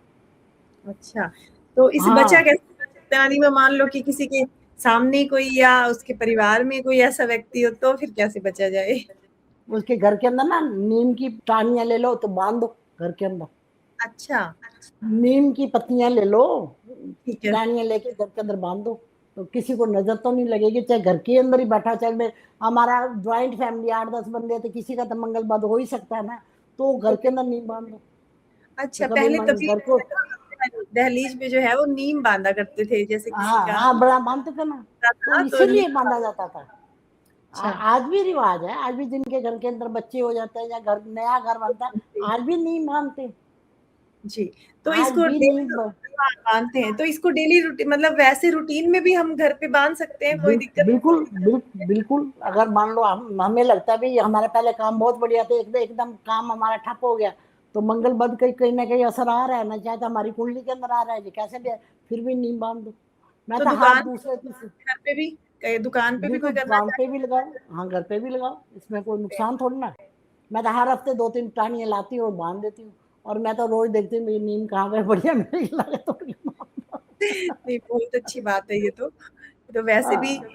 अच्छा, तो इसे बचा हाँ, कैसे सकते हैं? यानी मैं मान लो कि किसी के सामने कोई या उसके परिवार में कोई ऐसा व्यक्ति हो, तो फिर कैसे बचा जाए? उसके घर के अंदर ना नीम की टाहनियां ले लो, तो बांध दो घर के अंदर। अच्छा। नीम की पत्तियां ले लो, ठीक है। टाहनियां लेके घर के अंदर बांध दो, तो किसी को नजर तो नहीं लगेगी। चाहे घर के अंदर ही बैठा, चाहे हमारा ज्वाइंट फैमिली 8-10 बंदे, तो किसी का तो मंगल बद हो ही सकता है ना, तो घर के अंदर नीम बांध दो। अच्छा, तो कभी पहले तभी घर को, दहलीज में जो है वो नीम बांधा करते थे, जैसे किसी हाँ का हाँ, बड़ा बांधते थे ना, तो था तो इसीलिए नीम। बांधा जाता था। अच्छा आज भी रिवाज है, आज भी जिनके घर के अंदर बच्चे हो जाते हैं या घर, नया घर बनता है, आज भी नीम बांधते हैं। जी। तो आज इसको भी डेली नीम बांधते हैं, तो इसको डेली रूटीन, मतलब वैसे रूटीन में भी हम घर पे बांध सकते हैं, कोई दिक्कत? बिल्कुल। अगर मान लो हमें लगता है भी हमारे पहले काम बहुत बढ़िया थे, एकदम काम हमारा ठप हो गया, तो मंगल बद कहीं ना कहीं असर आ रहा है ना, चाहे तो हमारी कुंडली के अंदर आ रहा है जी, कैसे भी है, फिर भी नीम बांध दो। मैं तो तो हाथ दुकान दूसरे तीसरे, घर पे भी, दुकान पे भी बिल्कुल कोई करना दुकान पे चाहे? भी लगाओ, हाँ घर पे भी लगाओ, इसमें कोई नुकसान थोड़ी ना है। मैं तो हर हफ्ते 2-3 टाहनियां लाती हूँ और बांध देती हूँ। और मैं तो रोज देखती हूँ मेरी नीम कहाँ पे बढ़िया मेरी लगे तो नहीं, बहुत अच्छी बात है ये तो वैसे भी हाँ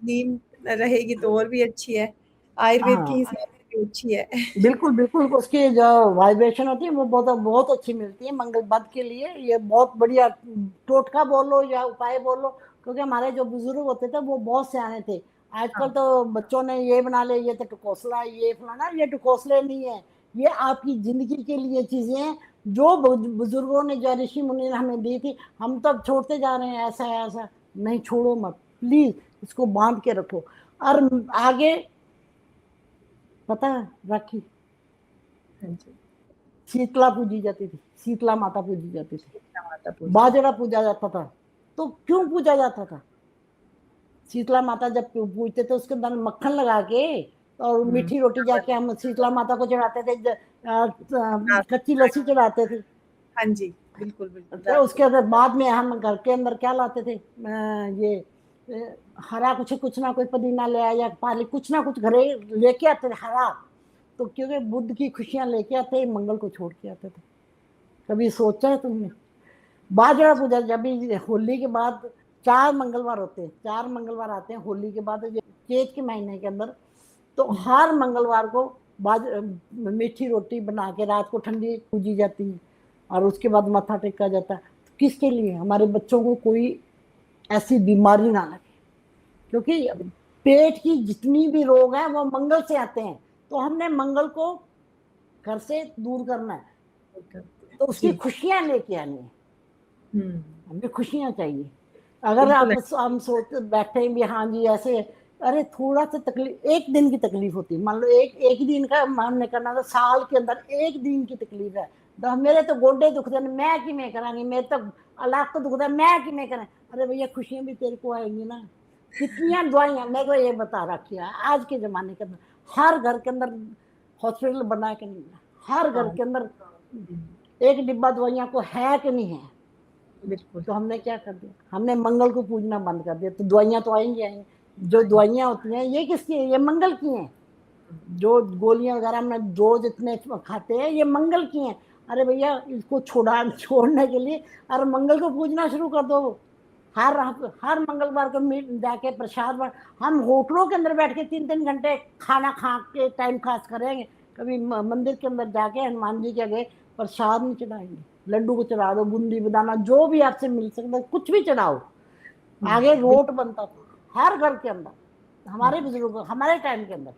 नीम रहेगी तो और भी अच्छी है, आयुर्वेद के हाँ, हिसाब से भी अच्छी है। बिल्कुल उसकी जो वाइब्रेशन होती है वो बहुत बहुत अच्छी मिलती है मंगल बद के लिए। ये बहुत बढ़िया टोटका बोलो या उपाय बोलो, क्योंकि हमारे जो बुजुर्ग होते थे वो बहुत सियाने थे। आजकल हाँ। तो बच्चों ने ये बना ले, ये तो टुकोसला, ये फलाना, ये टुकोसले नहीं है, ये आपकी जिंदगी के लिए चीजें हैं जो बुजुर्गों ने, जो ऋषि मुनि ने हमें दी थी। हम तो अब छोड़ते जा रहे हैं, ऐसा है ऐसा नहीं, छोड़ो मत प्लीज, इसको बांध के रखो। और आगे पता है, राखी हाँ जी। शीतला पूजी जाती थी, शीतला माता पूजी जाती थी, माता पूजा। बाजरा पूजा जाता था। तो क्यों पूजा जाता था? शीतला माता जब पूजते थे उसके अंदर मक्खन लगा के और मीठी रोटी जाके हम शीतला माता को चढ़ाते थे, कच्ची लस्सी चढ़ाते थे। हाँ जी, बिल्कुल बिल्कुल, तो रात को। उसके अंदर बाद में हम घर के अंदर क्या लाते थे, ये हरा कुछ ना कोई पुदीना ले आया या पाली, कुछ ना कुछ घरे लेके आते थे हरा। तो क्योंकि बुद्ध की खुशियां लेके आते, मंगल को छोड़ के आते थे। कभी सोचा है तुमने? बाजरा पूजा जब भी होली के बाद 4 मंगलवार होते हैं, 4 मंगलवार आते हैं होली के बाद, चैत के महीने के अंदर, तो हर मंगलवार को मीठी रोटी बना के रात को ठंडी पूजी जाती है और उसके बाद माथा टेका जाता है। तो किसके लिए? हमारे बच्चों को कोई ऐसी बीमारी ना लगे, क्योंकि पेट की जितनी भी रोग है वो मंगल से आते हैं। तो हमने मंगल को घर से दूर करना है, तो उसकी खुशियां लेके आनी है। हमें खुशियां चाहिए। अगर हम सोच बैठे भी हाँ जी ऐसे, अरे थोड़ा सा तकलीफ, एक दिन की तकलीफ होती है, मान लो एक दिन का हमने करना था, साल के अंदर एक दिन की तकलीफ है, तो मेरे तो गोडे दुखते हैं, मैं कि मैं करांगी, मेरे तो अलाक तो दुखता है, मैं कि मैं करा। अरे भैया खुशियां भी तेरे को आएंगी ना। कितनी दवाइयां, मेरे को ये बता रखी है आज के जमाने के अंदर हर घर के अंदर हॉस्पिटल बना के नहीं है, हर घर के अंदर एक डिब्बा दवाइयां को है कि नहीं है। बिल्कुल। तो हमने क्या कर दिया, हमने मंगल को पूजना बंद कर दिया, तो दवाइयां तो आएंगी। जो दवाइयां होती हैं ये किसकी है? ये मंगल की हैं। जो गोलियां वगैरह हम रोज इतने खाते हैं ये मंगल की हैं। अरे भैया इसको छोड़ने के लिए अरे मंगल को पूजना शुरू कर दो। हर मंगलवार को जाके प्रसाद हम होटलों के अंदर बैठ के 3-3 घंटे खाना खा के टाइम खास करेंगे, कभी मंदिर के अंदर जाके हनुमान जी के आगे प्रसाद नहीं चढ़ाएंगे। लड्डू को चढ़ा दो, बूंदी बदाना जो भी आपसे मिल सकता है कुछ भी चढ़ाओ। आगे रोट बनता था हर घर के अंदर, हमारे बुजुर्ग हमारे टाइम के अंदर।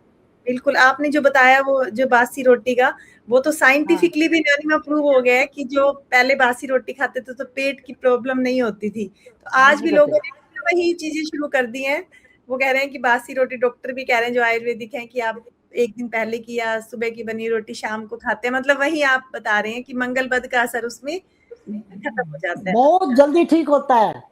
बिल्कुल, आपने जो बताया वो जो बासी रोटी का, वो तो साइंटिफिकली भी नानी प्रूव हो गया है कि जो पहले बासी रोटी खाते थे तो पेट की प्रॉब्लम नहीं होती थी। तो आज भी लोगों ने वही चीजें शुरू कर दी हैं। वो कह रहे हैं कि बासी रोटी, डॉक्टर भी कह रहे हैं जो आयुर्वेदिक हैं कि आप एक दिन पहले की या सुबह की बनी रोटी शाम को खाते हैं। मतलब वही आप बता रहे हैं कि मंगल बद का असर उसमें खत्म हो जाता है, बहुत जल्दी ठीक होता है।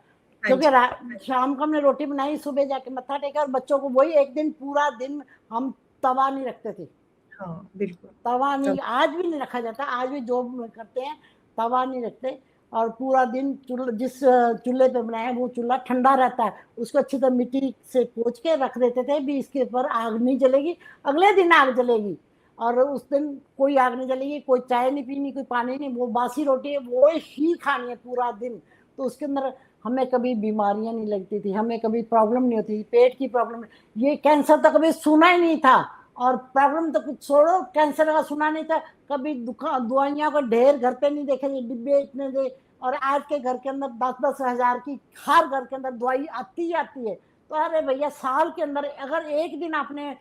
क्योंकि शाम को हमने रोटी बनाई, सुबह जाके मत्था टेका, और बच्चों को वही एक दिन पूरा दिन हम तवा नहीं रखते थे। हाँ बिल्कुल, तवा नहीं, आज भी नहीं रखा जाता, आज भी जो करते हैं तवा नहीं रखते। और पूरा दिन जिस चूल्हे पे बनाया वो चूल्हा ठंडा रहता है, उसको अच्छी तरह मिट्टी से पोंछ के रख देते थे भी इसके ऊपर आग नहीं जलेगी, अगले दिन आग जलेगी। और उस दिन कोई आग नहीं जलेगी, कोई चाय नहीं पीनी, कोई पानी नहीं, वो बासी रोटी है वो ही खानी है पूरा दिन। तो उसके अंदर हमें कभी बीमारियां नहीं लगती थी, हमें कभी प्रॉब्लम नहीं होती थी, पेट की प्रॉब्लम, ये कैंसर तो कभी सुना ही नहीं था। और प्रॉब्लम तो कुछ छोड़ो, कैंसर का सुना नहीं था कभी। दवाइयां को ढेर घर पे नहीं देखे, डिब्बे इतने दे। और आज के घर के अंदर 10-10 हजार की हर घर के अंदर दवाई आती ही आती है। तो अरे भैया साल के अंदर अगर एक दिन आपने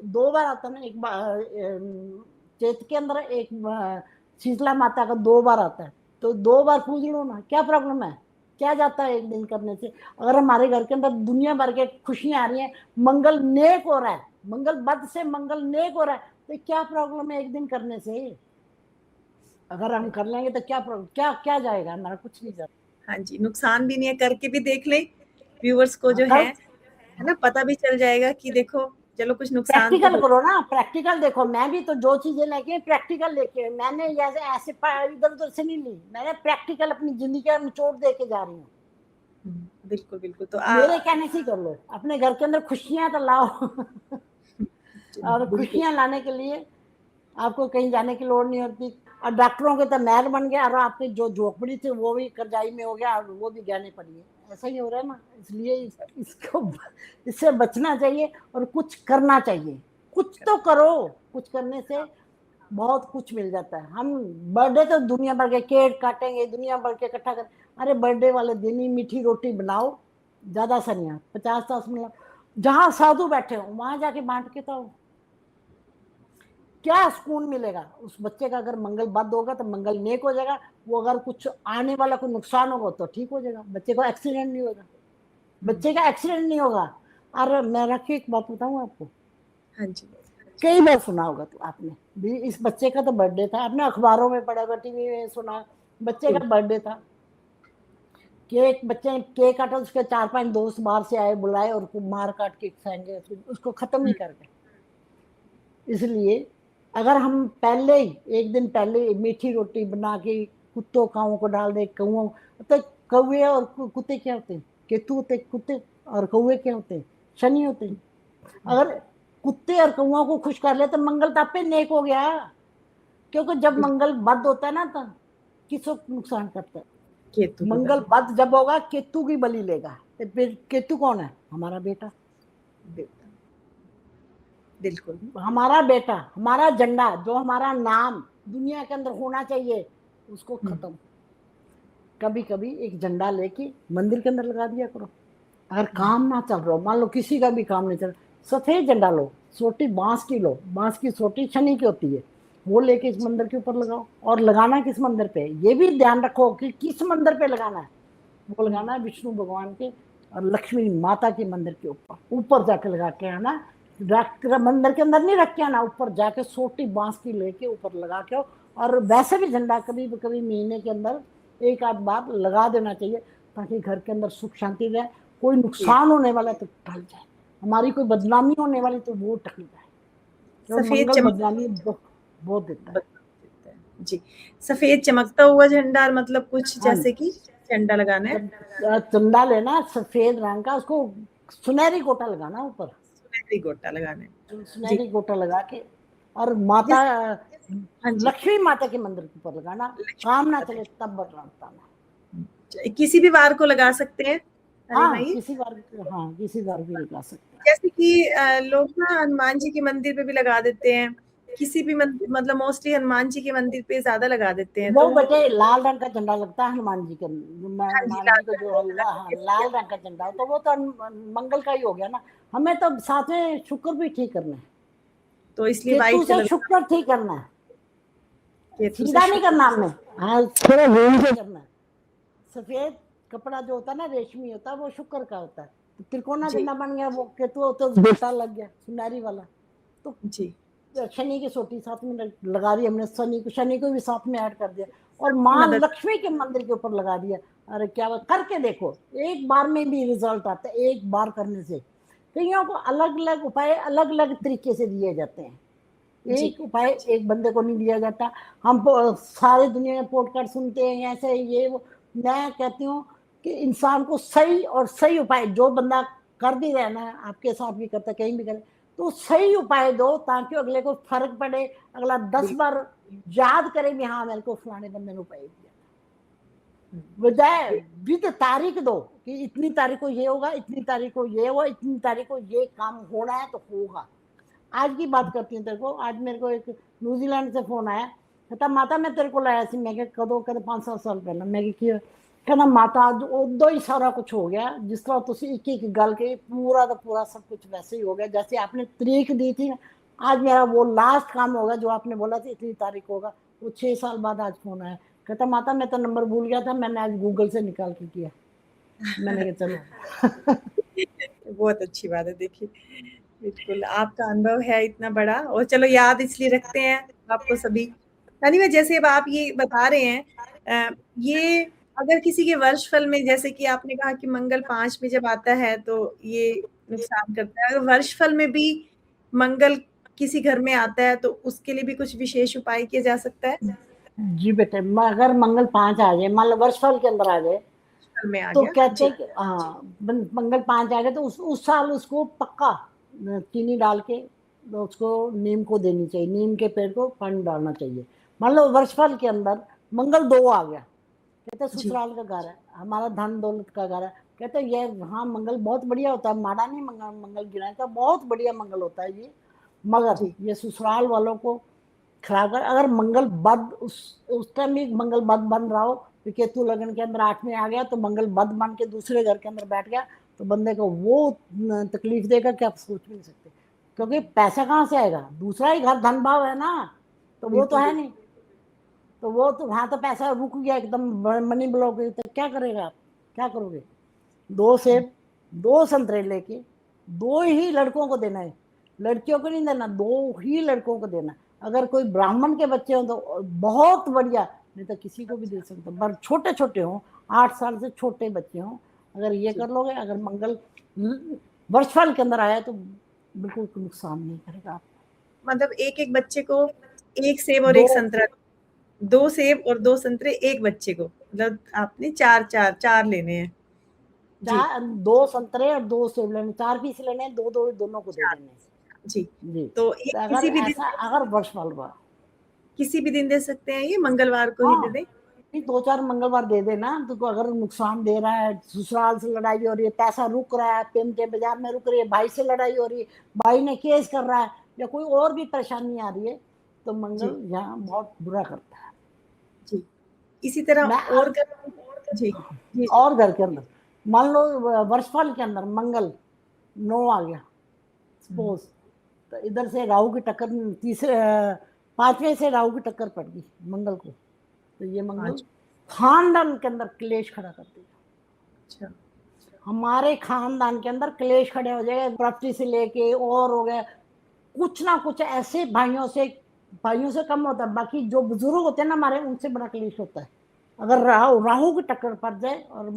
2 बार आता ना, एक बार चैत के अंदर, एक शीतला माता का 2 बार आता है, तो 2 बार पूज लो ना, क्या प्रॉब्लम है? क्या जाता है एक दिन करने से? अगर हमारे घर के अंदर दुनिया भर के खुशियां आ रही हैं, मंगल नेक हो रहा है, मंगल बद से मंगल नेक हो रहा है, तो क्या प्रॉब्लम है एक दिन करने से? अगर हम कर लेंगे तो क्या प्रॉब्लम, क्या क्या जाएगा हमारा? कुछ नहीं जाएगा। हाँ जी, नुकसान भी नहीं है, करके भी देख लें व्यूअर्स को जो है ना, पता भी चल जाएगा कि देखो चलो कुछ नुकसान प्रैक्टिकल करो ना, प्रैक्टिकल देखो। मैं भी तो जो चीजें लेके प्रैक्टिकल लेके, मैंने ऐसे इधर उधर से नहीं ली, मैंने प्रैक्टिकल अपनी जिंदगी का निचोड़ दे के जा रही हूँ। बिल्कुल बिल्कुल। तो मेरे कहने से कर लो, अपने घर के अंदर खुशियां तो लाओ। और खुशियां लाने के लिए आपको कहीं जाने की लोड़ नहीं होती। और डॉक्टरों के तो महल बन गया, और आपके जो झोपड़ी थे वो भी करजाई में हो गया, और वो भी गहने पड़ी है। ऐसा ही हो रहा है ना, इसलिए इसको इससे बचना चाहिए और कुछ करना चाहिए। कुछ तो करो, कुछ करने से बहुत कुछ मिल जाता है। हम बर्थडे तो दुनिया भर के केक काटेंगे, दुनिया भर के इकट्ठा कर, अरे बर्थडे वाले दिन ही मीठी रोटी बनाओ, ज्यादा सनिया 50-50 मिला, जहाँ साधु बैठे हो वहां जाके बांट के तो क्या सुकून मिलेगा उस बच्चे का। अगर मंगल बद होगा तो मंगल नेक हो जाएगा। वो अगर कुछ आने वाला कोई नुकसान होगा तो ठीक हो जाएगा, बच्चे को एक्सीडेंट नहीं होगा, बच्चे का एक्सीडेंट नहीं होगा। और मैं रखी एक बात बताऊं आपको, हाँ जी, कई बार सुना होगा तो आपने भी, इस बच्चे का तो बर्थडे था, आपने अखबारों में पढ़ा होगा, टीवी में सुना, बच्चे का बर्थडे था, केक बच्चे केक काटा, उसके 4-5 दोस्त बाहर से आए, बुलाए और मार काट के खाएंगे, उसको खत्म नहीं कर गए। इसलिए अगर हम पहले ही एक दिन पहले मीठी रोटी बना के कुत्तों काओं को डाल दे, कौओं, तो कौवे और कुत्ते क्या होते हैं? केतु होते, कुत्ते और कौवे क्या होते हैं? शनि होते हैं। अगर कुत्ते और कौओं को खुश कर ले तो मंगल तापे नेक हो गया। क्योंकि जब मंगल बद होता है ना तो किसको नुकसान करता है? केतु। मंगल बद जब होगा केतु की बलि लेगा। तो फिर केतु कौन है? हमारा बेटा। बिल्कुल। हमारा बेटा, हमारा झंडा, जो हमारा नाम दुनिया के अंदर होना चाहिए, उसको खत्म। कभी कभी एक झंडा लेके मंदिर के अंदर लगा दिया करो। अगर काम ना चल रहा हो, मान लो किसी का भी काम नहीं चल रहा, सफेद झंडा लो, सोटी बांस की लो, बांस की सोटी शनि की होती है, वो लेके इस मंदिर के ऊपर लगाओ। और लगाना किस मंदिर पे, ये भी ध्यान रखो कि किस मंदिर पे लगाना है। वो लगाना है विष्णु भगवान के और लक्ष्मी माता के मंदिर के ऊपर, ऊपर जाके लगा के आना। मंदिर के अंदर नहीं रख के आना, ऊपर जाके सोटी बांस की लेके ऊपर लगा के आओ। और वैसे भी झंडा कभी कभी महीने के अंदर एक आध बार लगा देना चाहिए, ताकि घर के अंदर सुख शांति रहे। कोई नुकसान होने वाला तो टल जाए, हमारी कोई बदनामी होने वाली तो वो टल जाए। तो सफेद मंगल चमक बदनामी बहुत देता है। जी, सफेद चमकता हुआ झंडा, मतलब कुछ हाँ, जैसे कि झंडा लगाना है, चंदा लेना सफेद रंग का, उसको सुनहरी गोटा लगाना ऊपर, सुनहरी गोटा लगाना है। जी, सुनहरी गोटा लगा के। और माता जिस हाँ जी, लक्ष्मी माता के मंदिर के ऊपर लगाना। काम ना चले तब बताना। किसी भी वार को लगा सकते हैं अरे हाँ भाई। किसी बार, हाँ किसी बार भी लगा सकते हैं। जैसे कि लोग ना हनुमान जी के मंदिर पे भी लगा देते हैं, किसी भी मतलब मोस्टली हनुमान जी के मंदिर पे ज्यादा लगा देते हैं, वो तो वो बेटे लाल रंग का झंडा लगता है हनुमान जी के, हाँ जी, हनुमान लाल जी को जो रंग का। हाँ, लाल रंग का झंडा, तो वो तो मंगल का ही हो गया ना। हमें तो साथ में शुक्र भी ठीक करना है, तो इसलिए केतु व्हाइट से कलर शुक्र ठीक करना है, केतु से सीधा नहीं करना हमने। हाँ थोड़ा घूम के करना है। सफेद कपड़ा जो होता है ना, रेशमी होता है, वो शुक्र का होता है। तो त्रिकोणा जी, झंडा बन गया, वो केतु तो बेटा लग गया सुनारी वाला। तो जी, शनि की सोटी साथ में लगा दी हमने, शनि को भी साथ में ऐड कर दिया, और सबकी माँ मदद। लक्ष्मी के मंदिर के ऊपर लगा दिया। अरे क्या बात, करके देखो, एक बार में भी रिजल्ट आता है, एक बार करने से। कईयों को अलग अलग उपाय अलग अलग तरीके से दिए जाते हैं, जी, एक उपाय एक बंदे को नहीं दिया जाता। हम सारी दुनिया में पॉडकास्ट सुनते हैं ऐसे ये वो। मैं कहती हूँ कि इंसान को सही और सही उपाय, जो बंदा कर भी रहे ना, आपके साथ भी करता कहीं भी करे, तो सही उपाय दो, ताकि अगले को फर्क पड़े, अगला 10 बार याद करे भी हाँ मेरे को फलाने बंदे ने उपाय दिया। बजाय विद तारीख दो कि इतनी तारीख को ये होगा, इतनी तारीख को ये होगा, इतनी तारीख को ये काम होना है तो होगा। आज की बात करती हूँ तेरे को, आज मेरे को एक न्यूजीलैंड से फोन आया, कहता माता मैं तेरे को लाया सी। मैं कदों कहते 5-7 साल पहले। मैं कहना माता आज उदो ही सारा कुछ हो गया, जिस तरह तुम एक एक गल के पूरा का पूरा सब कुछ वैसे ही हो गया जैसे आपने तारीख दी थी ना। आज मेरा वो लास्ट काम होगा जो आपने बोला था इतनी तारीख होगा, वो 6 साल बाद आज फोन आया। कहता माता मैं तो नंबर भूल गया था, मैंने आज गूगल से निकाल के किया। मैंने कहा चलो। बहुत अच्छी बात है। देखिए, बिल्कुल आपका अनुभव है इतना बड़ा, और चलो याद इसलिए रखते हैं आपको सभी। यानी जैसे अब आप ये बता रहे हैं, ये अगर किसी के वर्ष फल में, जैसे कि आपने कहा कि मंगल 5 में जब आता है तो ये नुकसान करता है, अगर वर्ष फल में भी मंगल किसी घर में आता है तो उसके लिए भी कुछ विशेष उपाय किया जा सकता है? जी बेटे, अगर मंगल 5 आ जाए, मान लो वर्षफल के अंदर आ जाए, फल में आ तो गया कहते जी, हैं कि हाँ मंगल 5 आ गए तो उस साल उसको पक्का चीनी डाल के तो उसको नीम को देनी चाहिए, नीम के पेड़ को पानी डालना चाहिए। मान लो वर्षफल के अंदर मंगल 2 आ गया, कहते जी, ससुराल का घर है, हमारा धन दौलत का घर है, कहते ये हाँ मंगल बहुत बढ़िया होता है, माड़ा नहीं मंगल, मंगल गिरा था, बहुत बढ़िया मंगल होता है ये। मगर जी, ये ससुराल वालों को खराब कर, अगर मंगल बद उस टाइम भी मंगल बद बन रहा हो, तो केतु लगन के अंदर 8 में आ गया तो मंगल बद बन के दूसरे घर के अंदर बैठ गया, तो बंदे को वो तकलीफ देगा कि आप सोच भी नहीं सकते। क्योंकि पैसा कहाँ से आएगा, दूसरा ही घर धन भाव है ना, तो वो तो बिल्कुल, है नहीं। तो वो तो वहां तो पैसा रुक गया एकदम, मनी ब्लॉक, तो क्या करेगा आप, क्या करोगे। 2 सेब 2 संतरे लेके 2 ही लड़कों को देना है, लड़कियों को नहीं देना, 2 ही लड़कों को देना। अगर कोई ब्राह्मण के बच्चे हो तो बहुत बढ़िया, नहीं तो किसी को भी दे सकते हो, पर छोटे छोटे हों, 8 साल से छोटे बच्चे हों, अगर ये जी। कर लोगे, अगर मंगल वर्षफल के अंदर आया तो बिल्कुल नुकसान नहीं करेगा। मतलब एक-एक बच्चे को 1 सेब और दो 1 संतरा, 2 सेब और 2 संतरे 1 बच्चे को, मतलब आपने 4 लेने हैं। जी, 2 संतरे और 2 सेब लेने, 4 पीस लेने, दो दो दोनों को दे 4 देने। जी। जी, तो तो एक अगर ऐसा अगर वर्षफल हुआ, किसी भी दिन दे सकते हैं, ये मंगलवार को ही हाँ दे दें? 2-4 मंगलवार दे देना। तो अगर नुकसान दे रहा है, ससुराल से लड़ाई हो रही है, पैसा रुक रहा है, पेमटे बाजार में रुक रही है, भाई से लड़ाई हो रही है, भाई ने केस कर रहा है, या कोई और भी परेशानी आ रही है तो मंगल जी। यहाँ बहुत बुरा करता है। जी, इसी तरह मैं और जी, जी, जी। और घर के अंदर मान लो वर्षफल के अंदर मंगल 9 आ गया हुँ, सपोज, तो इधर से राहु की टक्कर तीसरे 5वें से राहु की टक्कर पड़ गई मंगल को, तो ये मंगल 5 खानदान के अंदर क्लेश खड़ा कर देगा। अच्छा, हमारे खानदान के अंदर क्लेश खड़े हो जाएगा, प्रॉपर्टी से लेके और हो गए कुछ ना कुछ ऐसे भाइयों से कम होता है, बाकी जो बुजुर्ग होते हैं ना हमारे, उनसे बड़ा क्लेश होता है। अगर राहु राहु की टक्कर पड़ जाए और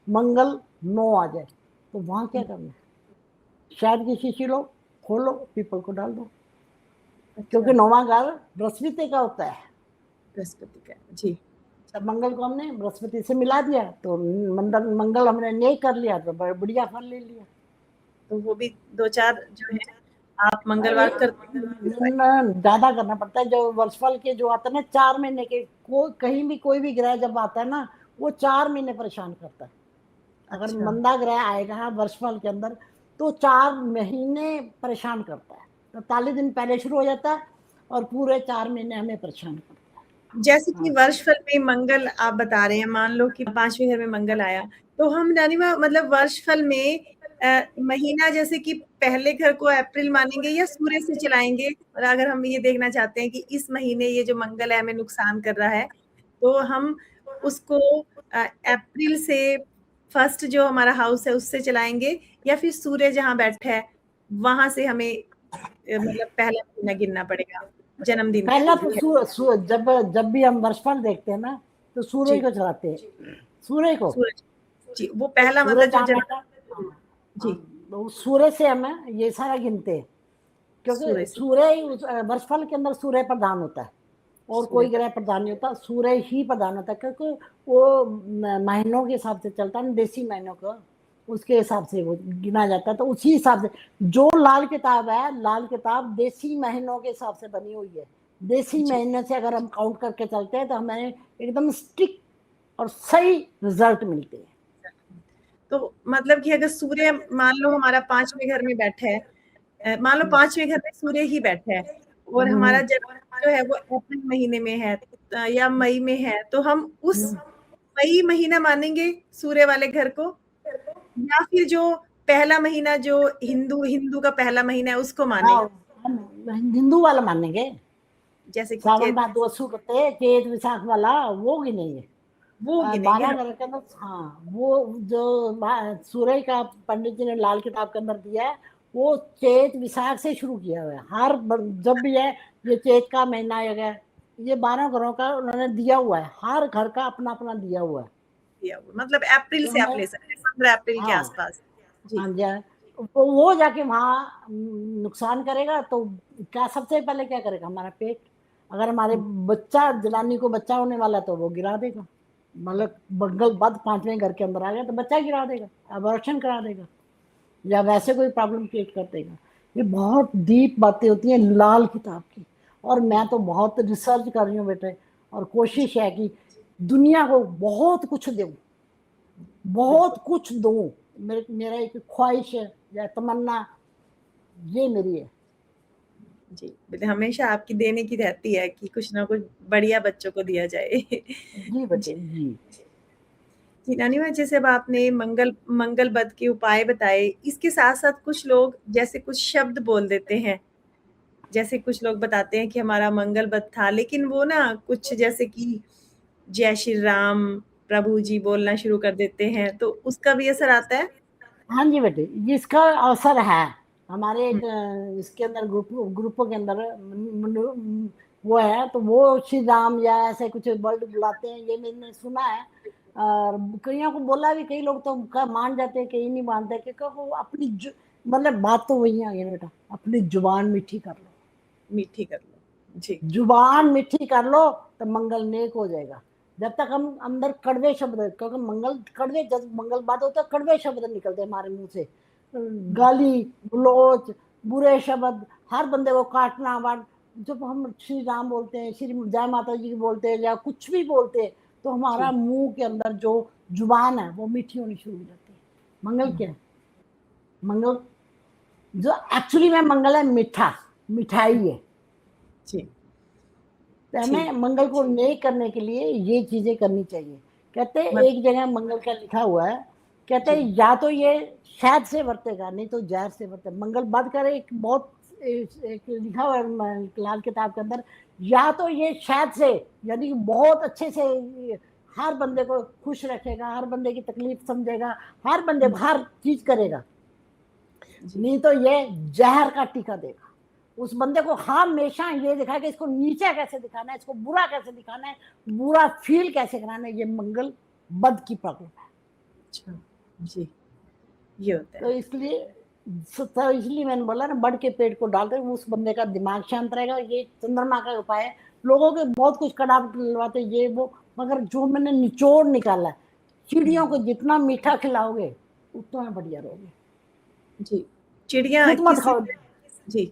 मंगल 9 आ जाए तो वहां क्या हुँ, करना है, शायद की शीशी लो, खोलो, पीपल को डाल दो, अच्छा, क्योंकि 9वां घर बृहस्पति का होता है। बृहस्पति का, जी, तब मंगल को हमने बृहस्पति से मिला दिया तो मंगल मंगल हमने नहीं कर लिया तो बढ़िया फल ले लिया। तो वो भी 2-4 जो है आप अरे मंगलवार करते हैं? ज्यादा करना पड़ता है, जो वर्षफल के जो आते हैं ना 4 महीने के, कहीं भी कोई भी ग्रह जब आता है ना वो 4 महीने परेशान करता है। अगर अच्छा, मंदा ग्रह आएगा वर्षफल के अंदर तो 4 महीने परेशान करता है, 45 दिन पहले शुरू हो जाता है और पूरे 4 महीने हमें परेशान करता जैसे है। कि हाँ वर्षफल में मंगल आप बता रहे हैं, मान लो कि 5वें घर में मंगल आया, तो हम रानीमा मतलब वर्षफल में महीना जैसे कि पहले घर को अप्रैल मानेंगे या सूर्य से चलाएँगे? और अगर हम ये देखना चाहते हैं कि इस महीने ये जो मंगल है हमें नुकसान कर रहा है, तो हम उसको अप्रैल से फर्स्ट जो हमारा हाउस है उससे चलाएँगे या फिर सूर्य जहाँ बैठा है, वहाँ से हमें मतलब पहला महीना गिनना पड़ेगा, जन्मदिन का पहला जो तो भी है? जब जब भी हम वर्षफल देखते हैं ना तो सूर्य जी, को चलाते हैं, सूर्य को। सूरज। जी, वो पहला सूर्य मतलब जो जहाँ जन्म बैठा, हाँ, हाँ, जी, तो उस सूर्य से हम ये सारा गिनते हैं, सूर्य क्योंकि से, सूर्य ही वर्षफल के अंदर सूर्य प्रधान होता है और सूर्य कोई पर ग्रह प्रधान नहीं होता, सूर्य ही प्रधान होता है, क्योंकि वो महीनों के हिसाब से चलता है ना, देसी महीनों का, उसके हिसाब से वो गिना जाता है। तो उसी हिसाब से जो लाल किताब है, लाल किताब देसी महीनों के हिसाब से बनी हुई है। देसी जी। महीने से अगर हम काउंट करके चलते हैं तो हमें एकदम स्टिक और सही रिजल्ट मिलते हैं। तो मतलब कि अगर सूर्य मान लो हमारा 5वें घर में बैठा है मान लो 5वें घर में सूर्य ही बैठा है और हमारा हम्म, जन्म जो है वो अप्रैल महीने में है या मई में है, तो हम उस हम्म। मई महीना मानेंगे सूर्य वाले घर को या फिर जो पहला महीना जो हिंदू हिंदू का पहला महीना है उसको माने? हाँ, हम हिंदू वाला मानेंगे, जैसे कि सावन चैत भादो असु करते चेत विशाख वाला वो गिनेंगे। वो गिनेंगे 12 हम। ग्रह के अंदर, हाँ वो जो सूर्य का पंडित जी ने लाल किताब के अंदर दिया है वो चेत विशाख से शुरू किया हुआ है। जब भी है ये चेत का महीना है, ये 12 ग्रहों का उन्होंने दिया हुआ है, हर घर का अपना अपना दिया हुआ है। दिया हुआ मतलब अप्रैल तो से आप हमें, ले सकते हैं 15 अप्रैल के हाँ, आसपास। जी, हाँ जी, हाँ। तो वो जाके वहाँ नुकसान करेगा तो क्या सबसे पहले क्या करेगा, हमारा पेट। अगर हमारे हुँ, बच्चा, जनानी को बच्चा होने वाला है तो वो गिरा देगा, मतलब बंगल बद 5वें घर के अंदर आ गया तो बच्चा गिरा देगा, अबॉर्शन करा देगा, या वैसे कोई प्रॉब्लम क्रिएट कर देगा। ये बहुत डीप बातें होती हैं लाल किताब की, और मैं तो बहुत रिसर्च कर रही हूँ बेटे, और जी, कोशिश है कि दुनिया को बहुत कुछ दूँ, बिल्कुल। बहुत कुछ दूँ। मेरा एक ख्वाहिश है या तमन्ना, ये मेरी है। जी, मतलब हमेशा आपकी देने की रहती है कि कुछ ना कुछ बढ़िया बच्चों को दिया जाए। जी जी। बेटे जी। जी, नानी माँ जैसे अब आपने मंगल बद के उपाय बताए, इसके साथ-साथ कुछ लोग जैसे कुछ शब्द बोल देते हैं, जैसे कुछ लोग बताते हैं कि हमारा मंगल बद था, लेकिन वो ना कुछ जैसे कि जय श्री राम, प्रभु जी बोलना शुरू कर देते हैं, तो उसका भी असर आता है? हाँ जी बेटे, इसका अवसर है हमारे हुँ, एक इसके अंदर ग्रुपों के अंदर वो है, तो वो श्री राम या ऐसे कुछ वर्ड बुलाते हैं, ये मैंने सुना है। और कईयों को बोला भी, कई लोग तो मान जाते हैं, कई नहीं मानते, क्योंकि वो अपनी मतलब बात तो वही आ गई बेटा, अपनी जुबान मीठी कर लो, मीठी कर लो। जी, जुबान मीठी कर लो तो मंगल नेक हो जाएगा। जब तक हम अंदर कड़वे शब्द, क्योंकि मंगल कड़वे, जब मंगल बात होता है कड़वे शब्द निकलते हैं हमारे मुंह से, हुँ, गाली गलोच, बुरे शब्द, हर बंदे को काटना वाट। जब हम श्री राम बोलते हैं, श्री जय माता जी बोलते हैं, या कुछ भी बोलते हैं, तो हमारा जी, मुंह के अंदर जो जुबान है वो मीठी होनी शुरू हो जाती है। मंगल हुँ, क्या है, मंगल जो एक्चुअली में मंगल है मीठा, मिठाई है। जी, तो हमें ठीक। मंगल को नेक करने के लिए ये चीजें करनी चाहिए। कहते हैं मत एक जगह मंगल का लिखा हुआ है, कहते जी, हैं या तो ये शहद से बरतेगा, नहीं तो जहर से बरतेगा। मंगल बद करे, एक बहुत एक लिखा हुआ है लाल किताब के अंदर, या तो ये शहद से, यानी कि बहुत अच्छे से हर बंदे को खुश रखेगा, हर बंदे की तकलीफ समझेगा, हर बंदे को हर चीज करेगा, जी, नहीं तो ये जहर का टीका देगा उस बंदे को। हमेशा ये दिखाएगा कि इसको नीचा कैसे दिखाना है, इसको बुरा कैसे दिखाना है, बुरा फील कैसे कराना है। ये मंगल बद की प्रॉब्लम है। अच्छा, जी, ये होता तो है। इसलिए मैंने बोला ना, बड़ के पेड़ को डालते उस बंदे का दिमाग शांत रहेगा। ये चंद्रमा का उपाय है। लोगों के बहुत कुछ कड़ाव डलवाते ये वो, मगर जो मैंने निचोड़ निकाला है, चिड़ियों को जितना मीठा खिलाओगे उतना बढ़िया रहोगे। जी, चिड़िया खुद मत किस खाओ। जी,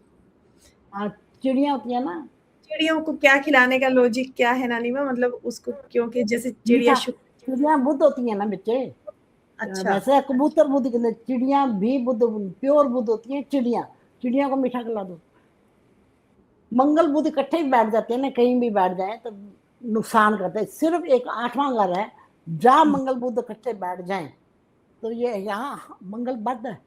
हाँ, चिड़िया होती है ना, चिड़ियों को क्या खिलाने का लॉजिक क्या है नानी माँ? मतलब उसको क्योंकि जैसे चिड़िया मीठा। चिड़िया बुद्ध होती है ना बच्चे। अच्छा, वैसे कबूतर बुद्ध के, चिड़िया भी बुद्ध, प्योर बुद्ध होती है चिड़िया। चिड़िया को मीठा खिला दो। मंगल बुध इकट्ठे ही बैठ जाते हैं ना, कहीं भी बैठ जाए तो नुकसान करते हैं। सिर्फ एक आठवां घर है जहां मंगल बुध इकट्ठे बैठ जाएं, तो ये यहाँ मंगल बद है।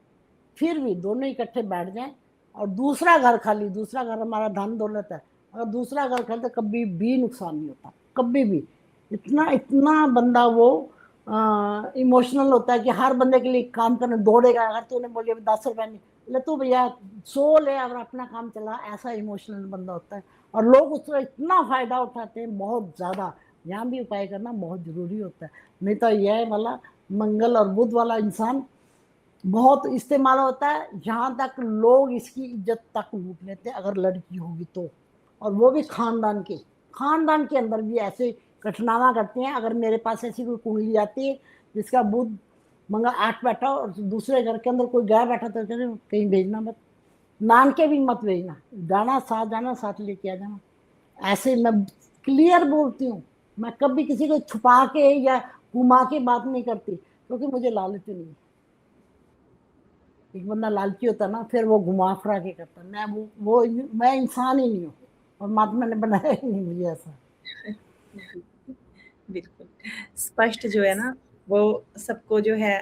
फिर भी दोनों इकट्ठे बैठ जाएं, और दूसरा घर खाली, दूसरा घर हमारा धन दौलत है, अगर दूसरा घर खाली तो कभी भी नुकसान नहीं होता, कभी भी। इतना इतना बंदा वो इमोशनल होता है कि हर बंदे के लिए काम करने दौड़ेगा। अगर तूने बोलिए 10 रुपए नहीं, ले तू भैया 100 ले और अपना काम चला, ऐसा इमोशनल बंदा होता है। और लोग उसका इतना फायदा उठाते हैं, बहुत ज्यादा। यहाँ भी उपाय करना बहुत जरूरी होता है, नहीं तो यह वाला मंगल और बुध वाला इंसान बहुत इस्तेमाल होता है। जहां तक लोग इसकी इज्जत तक लूट लेते हैं अगर लड़की होगी तो, और वो भी खानदान के अंदर भी ऐसे कठिनाइयां करते हैं। अगर मेरे पास ऐसी कोई कुंडली आती है जिसका बुध मंगल 8 बैठा और दूसरे घर के अंदर कोई गया बैठा, तो कहीं भेजना मत, नान के भी मत भेजना, जाना साथ लेके आ जाना। ऐसे मैं क्लियर बोलती हूँ। मैं कभी किसी को छुपा के या घुमा के बात नहीं करती, क्योंकि मुझे लालच नहीं है। एक बंदा लालची होता ना, फिर वो घुमा फिरा के करता। वो मैं इंसान ही नहीं हूँ, और महात्मा ने बनाया ही नहीं मुझे ऐसा। बिल्कुल। स्पष्ट जो है ना, वो सबको जो है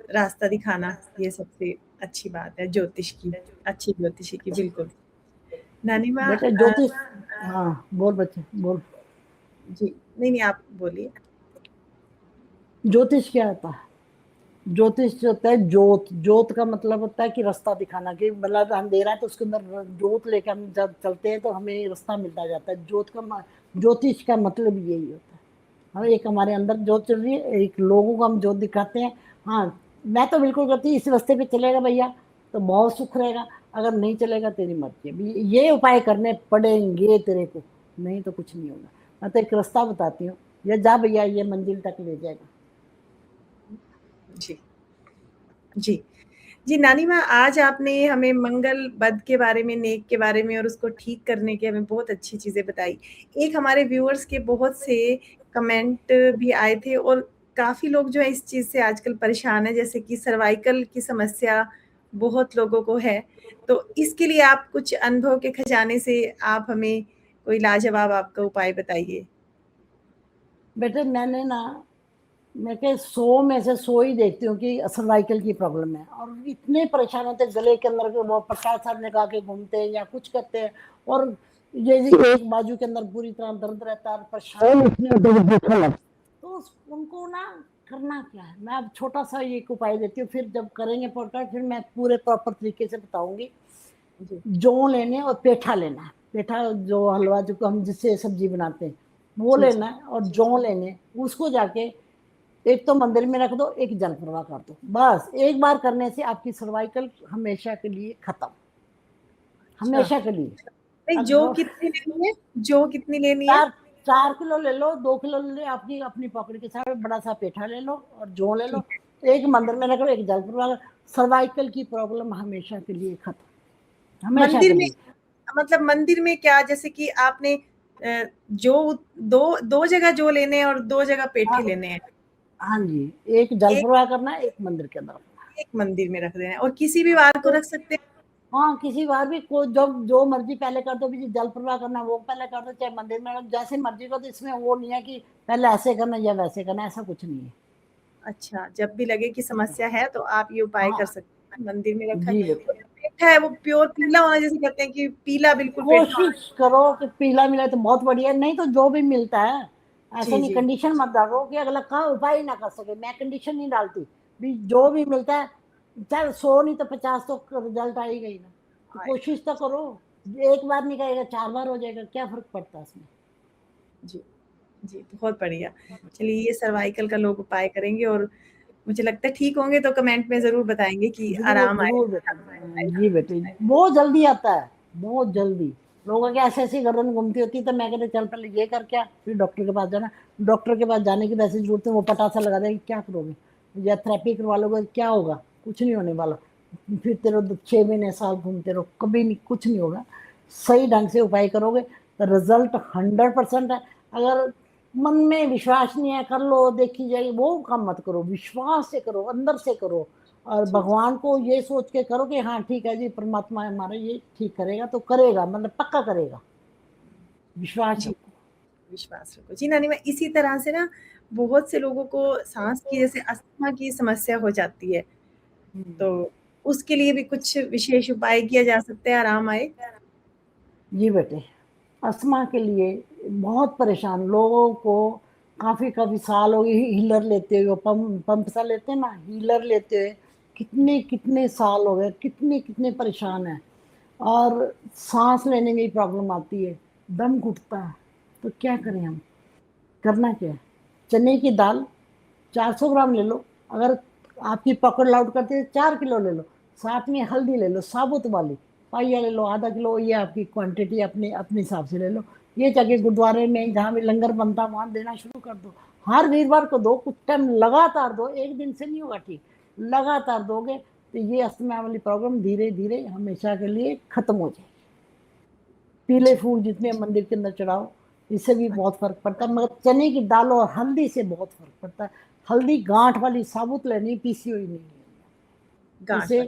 रास्ता दिखाना, ये सबसे अच्छी बात है ज्योतिष की, अच्छी ज्योतिषी की, बिल्कुल। नानी माँ बेटे ज्योतिष, हाँ बोल बच्चे बोल। जी, नहीं, आप बोलिए। ज्योतिष क्या होता है? ज्योतिष जो होता है, जोत का मतलब होता है कि रास्ता दिखाना, कि मतलब अंधेरा है तो उसके अंदर जोत लेकर हम जब चलते हैं तो हमें रास्ता मिलता जाता है। ज्योतिष का मतलब यही होता है। हाँ, एक हमारे अंदर जोत चल रही है, एक लोगों को हम जोत दिखाते हैं। हाँ, मैं तो बिल्कुल करती, इस रास्ते पे चलेगा भैया तो बहुत सुख रहेगा, अगर नहीं चलेगा तेरी मर्जी। अभी ये उपाय करने पड़ेंगे तेरे को, नहीं तो कुछ नहीं होगा। मैं तो एक रास्ता बताती हूँ, ये जा भैया, ये मंजिल तक ले जाएगा। जी, जी। जी, नानी माँ, आज आपने हमें मंगल बद के बारे में, नेक के बारे में और उसको ठीक करने के हमें बहुत अच्छी चीज़ें बताई। एक हमारे व्यूअर्स के बहुत से कमेंट भी आए थे और काफ़ी लोग जो है इस चीज़ से आजकल परेशान हैं, जैसे कि सर्वाइकल की समस्या बहुत लोगों को है। तो इसके लिए आप कुछ अनुभव के खजाने से आप हमें कोई लाजवाब आपका उपाय बताइए। बेटे मैं के 100 में से 100 ही देखती हूँ कि सर्वाइकल की प्रॉब्लम है, और इतने परेशान होते हैं, गले के अंदर के वो प्रसाद साहब लगा के घूमते हैं या कुछ करते हैं, और ये एक बाजू के अंदर पूरी तरह दर्द रहता है, परेशान इतने होते हैं कि देखने लगते हैं। तो उनको ना करना क्या है, मैं अब छोटा सा एक उपाय देती हूँ, फिर जब करेंगे पॉडकास्ट फिर मैं पूरे प्रॉपर तरीके से बताऊंगी। जी, जौ लेने और पेठा लेना है। पेठा जो हलवा जो हम जिससे सब्जी बनाते हैं वो जी, जी। लेना है, और जौ लेने, उसको जाके एक तो मंदिर में रख दो, एक जल प्रवाह कर दो। बस एक बार करने से आपकी सर्वाइकल हमेशा के लिए खत्म, अच्छा, हमेशा के लिए। नहीं, जो अगर कितनी लेनी है? जो कितनी लेनी है? 4 4 किलो ले लो, 2 किलो ले लो, आपकी अपनी पॉकेट के साथ बड़ा सा पेठा ले लो और जौ ले लो, ठीक है। एक मंदिर में रख लो, एक जल प्रवाह। सर्वाइकल की प्रॉब्लम हमेशा के लिए खत्म, हमेशा मंदिर के में, लिए। मतलब मंदिर में क्या, जैसे कि आपने जो दो दो जगह जो लेने हैं और 2 जगह पेठे हाँ, लेने हैं। हाँ जी, एक जल एक प्रवाह करना है, एक मंदिर के अंदर रखना एक मंदिर में रख देना है और किसी भी वार को है। रख सकते हैं? हाँ, किसी बार भी को जब जो मर्जी पहले कर दो, भी जल प्रवाह करना वो पहले कर दो, चाहे मंदिर में जैसे मर्जी कर दो। इसमें वो नहीं है कि पहले ऐसे करना या वैसे करना, ऐसा कुछ नहीं है। अच्छा, जब भी लगे कि समस्या है तो आप ये उपाय कर हाँ सकते हैं। मंदिर में रखा है जी, और जो पेठा है वो प्योर पीला होना, जैसे कहते हैं कि पीला बिल्कुल पेठा होना। कोशिश करो कि पीला मिले तो बहुत बढ़िया, नहीं तो जो भी मिलता है। ऐसा जी, नहीं, जी। कंडीशन मत डालो कि अगला का उपाय ही ना कर सके। मैं कंडीशन नहीं डालती, भी जो भी मिलता है, चल 100 नहीं तो 50 तो रिजल्ट आएगा ही ना। तो हाँ, कोशिश तो करो। एक बार नहीं करेगा, 4 बार हो जाएगा, क्या फर्क पड़ता है इसमें। जी, जी, बहुत बढ़िया। चलिए ये सर्वाइकल का लोग उपाय करेंगे और मुझे लगता है ठीक होंगे तो कमेंट में ज़रूर बताएँगे कि जरूर आराम जरूर बेटा, आया। जी बेटे, बहुत जल्दी आता है, बहुत जल्दी। लोगों की ऐसी ऐसी गर्दन घूमती होती है, तो मैं कहते चल पहले ये कर, क्या फिर डॉक्टर के पास जाना। डॉक्टर के पास जाने की वैसे जरूरत है, वो पटासा लगा देगा क्या करोगे, या थेरेपी करवा लोगे, क्या होगा, कुछ नहीं होने वाला। फिर तेरे 6 महीने साल घूमते रहो, कभी नहीं, कुछ नहीं होगा। सही ढंग से उपाय करोगे तो रिजल्ट 100% है। अगर मन में विश्वास नहीं है, कर लो देखी जाएगी, वो काम मत करो, विश्वास से करो, अंदर से करो। और जी, जी, भगवान को ये सोच के करो कि हाँ ठीक है जी, परमात्मा है हमारा, ये ठीक करेगा तो करेगा, मतलब पक्का करेगा। विश्वास जी, रखो। विश्वास रखो। जी, नानी मैं इसी तरह से ना बहुत से लोगों को साँस की जैसे अस्थमा की समस्या हो जाती है, हम्म। तो उसके लिए भी कुछ विशेष उपाय किया जा सकता है आराम आए? जी बेटे, अस्थमा के लिए बहुत परेशान लोगों को काफी काफी साल हो गए हीलर लेते हुए, पंप पंप सा लेते हैं ना, हीलर लेते हुए कितने कितने साल हो गए, कितने कितने परेशान है। और सांस लेने में ही प्रॉब्लम आती है, दम घुटता है। तो क्या करें हम, करना क्या है? चने की दाल 400 ग्राम ले लो। अगर आपकी पकड़ लाउड करती है 4 किलो ले लो। साथ में हल्दी ले लो, साबुत वाली, पाइया ले लो, आधा किलो, ये आपकी क्वांटिटी अपने अपने हिसाब से ले लो। ये जाके गुरुद्वारे में जहाँ भी लंगर बनता वहां देना शुरू कर दो। हर वीरवार को दो, कुछ टाइम लगातार दो, एक दिन से नहीं होगा ठीक, लगातार दोगे तो ये अस्थमा वाली प्रॉब्लम धीरे धीरे हमेशा के लिए खत्म हो जाएगी। पीले जी, फूल जितने मंदिर के अंदर चढ़ाओ, इससे भी बहुत फर्क पड़ता है, मगर चने की दाल और हल्दी से बहुत फर्क पड़ता है। हल्दी गांठ वाली साबुत लेनी, पीसी हुई नहीं लेनी। गाँठ इससे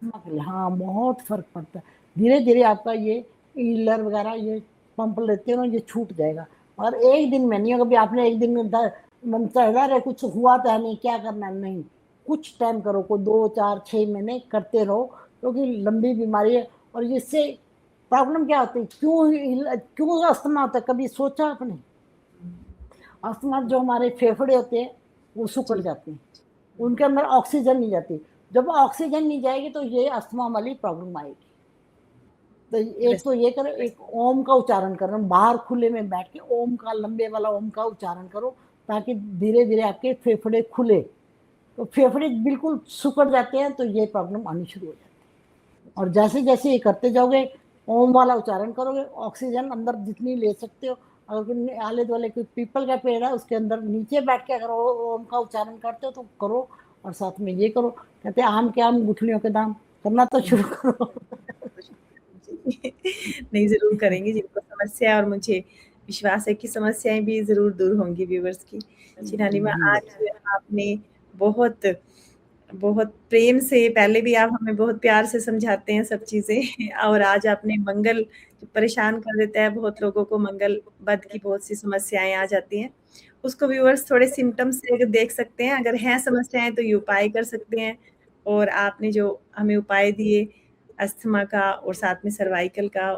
वाली। हाँ बहुत फर्क पड़ता है। धीरे धीरे आपका ये हीलर वगैरह, ये पंप लेते हो ना, ये छूट जाएगा। और एक दिन में नहीं होगा, भी आपने एक दिन में मन चढ़ा रहे, कुछ हुआ तो है नहीं, क्या करना है, नहीं। कुछ टाइम करो, को 2 4 6 महीने करते रहो, क्योंकि लंबी बीमारी है। और इससे प्रॉब्लम क्या होती है, क्यों अस्थमा होता है, कभी सोचा आपने? अस्थमा जो हमारे फेफड़े होते हैं वो सिकुड़ जी, जाते हैं, उनके अंदर ऑक्सीजन नहीं जाती। जब ऑक्सीजन नहीं जाएगी तो ये अस्थमा वाली प्रॉब्लम आएगी। तो एक रेस्ट तो ये करो, एक ओम का उच्चारण करो, बाहर खुले में बैठ के ओम का, लंबे वाला ओम का उच्चारण करो, ताकि धीरे धीरे आपके फेफड़े खुले। तो फेफड़े बिल्कुल सिकुड़ जाते हैं तो ये प्रॉब्लम आनी शुरू हो जाती है। और जैसे जैसे ये करते जाओगे, ओम वाला उच्चारण करोगे, ऑक्सीजन अंदर जितनी ले सकते हो। अगर कोई आले दुआले कोई पीपल का पेड़ है, उसके अंदर नीचे बैठ के अगर ओम का उच्चारण करते हो तो करो। और साथ में ये करो, कहते हैं आम के आम गुठलियों के दाम, करना तो शुरू करो। जी। नहीं, ज़रूर करेंगे जिनको समस्या है और मुझे विश्वास है कि समस्याएँ भी ज़रूर दूर होंगी व्यूअर्स की। जी, नानी माँ जी बेटा। आज आपने बहुत बहुत प्रेम से पहले भी आप हमें बहुत प्यार से समझाते हैं सब चीज़ें और आज आपने मंगल जो परेशान कर देता है बहुत लोगों को, मंगल बद की बहुत सी समस्याएँ आ जाती हैं। उसको व्यूअर्स थोड़े सिम्पटम्स से अगर देख सकते हैं, अगर हैं समस्याएँ तो ये उपाय कर सकते हैं और आपने जो हमें उपाय दिए अस्थमा का और साथ में सर्वाइकल का,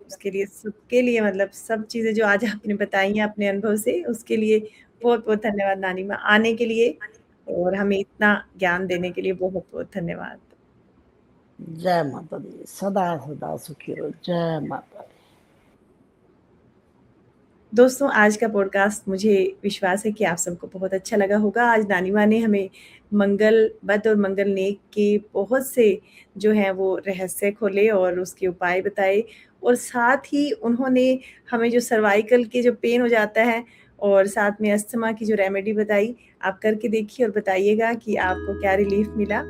उसके लिए सबके लिए मतलब सब चीज़ें जो आज आपने बताई हैं अपने अनुभव से, उसके लिए बहुत-बहुत धन्यवाद नानी माँ। आने के लिए और हमें इतना ज्ञान देने के लिए बहुत-बहुत धन्यवाद। जय माता दी, सदा सदा सुखी रहो, जय माता दी। दोस्तों, आज का पॉडकास्ट मुझे विश्वास है कि आप सबको बहुत अच्छा लगा होगा। आज नानी माँ ने हमें मंगल बद और मंगल नेक के बहुत से जो हैं वो रहस्य खोले और उसके उपाय बताए और साथ ही उन्होंने हमें जो सर्वाइकल के जो पेन हो जाता है और साथ में अस्थमा की जो रेमेडी बताई, आप करके देखिए और बताइएगा कि आपको क्या रिलीफ़ मिला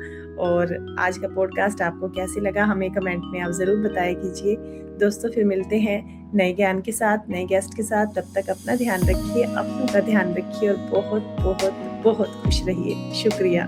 और आज का पॉडकास्ट आपको कैसे लगा, हमें कमेंट में आप ज़रूर बताया कीजिए। दोस्तों, फिर मिलते हैं नए ज्ञान के साथ, नए गेस्ट के साथ। तब तक अपना ध्यान रखिए, अपनों का ध्यान रखिए और बहुत, बहुत, बहुत खुश रहिए। शुक्रिया।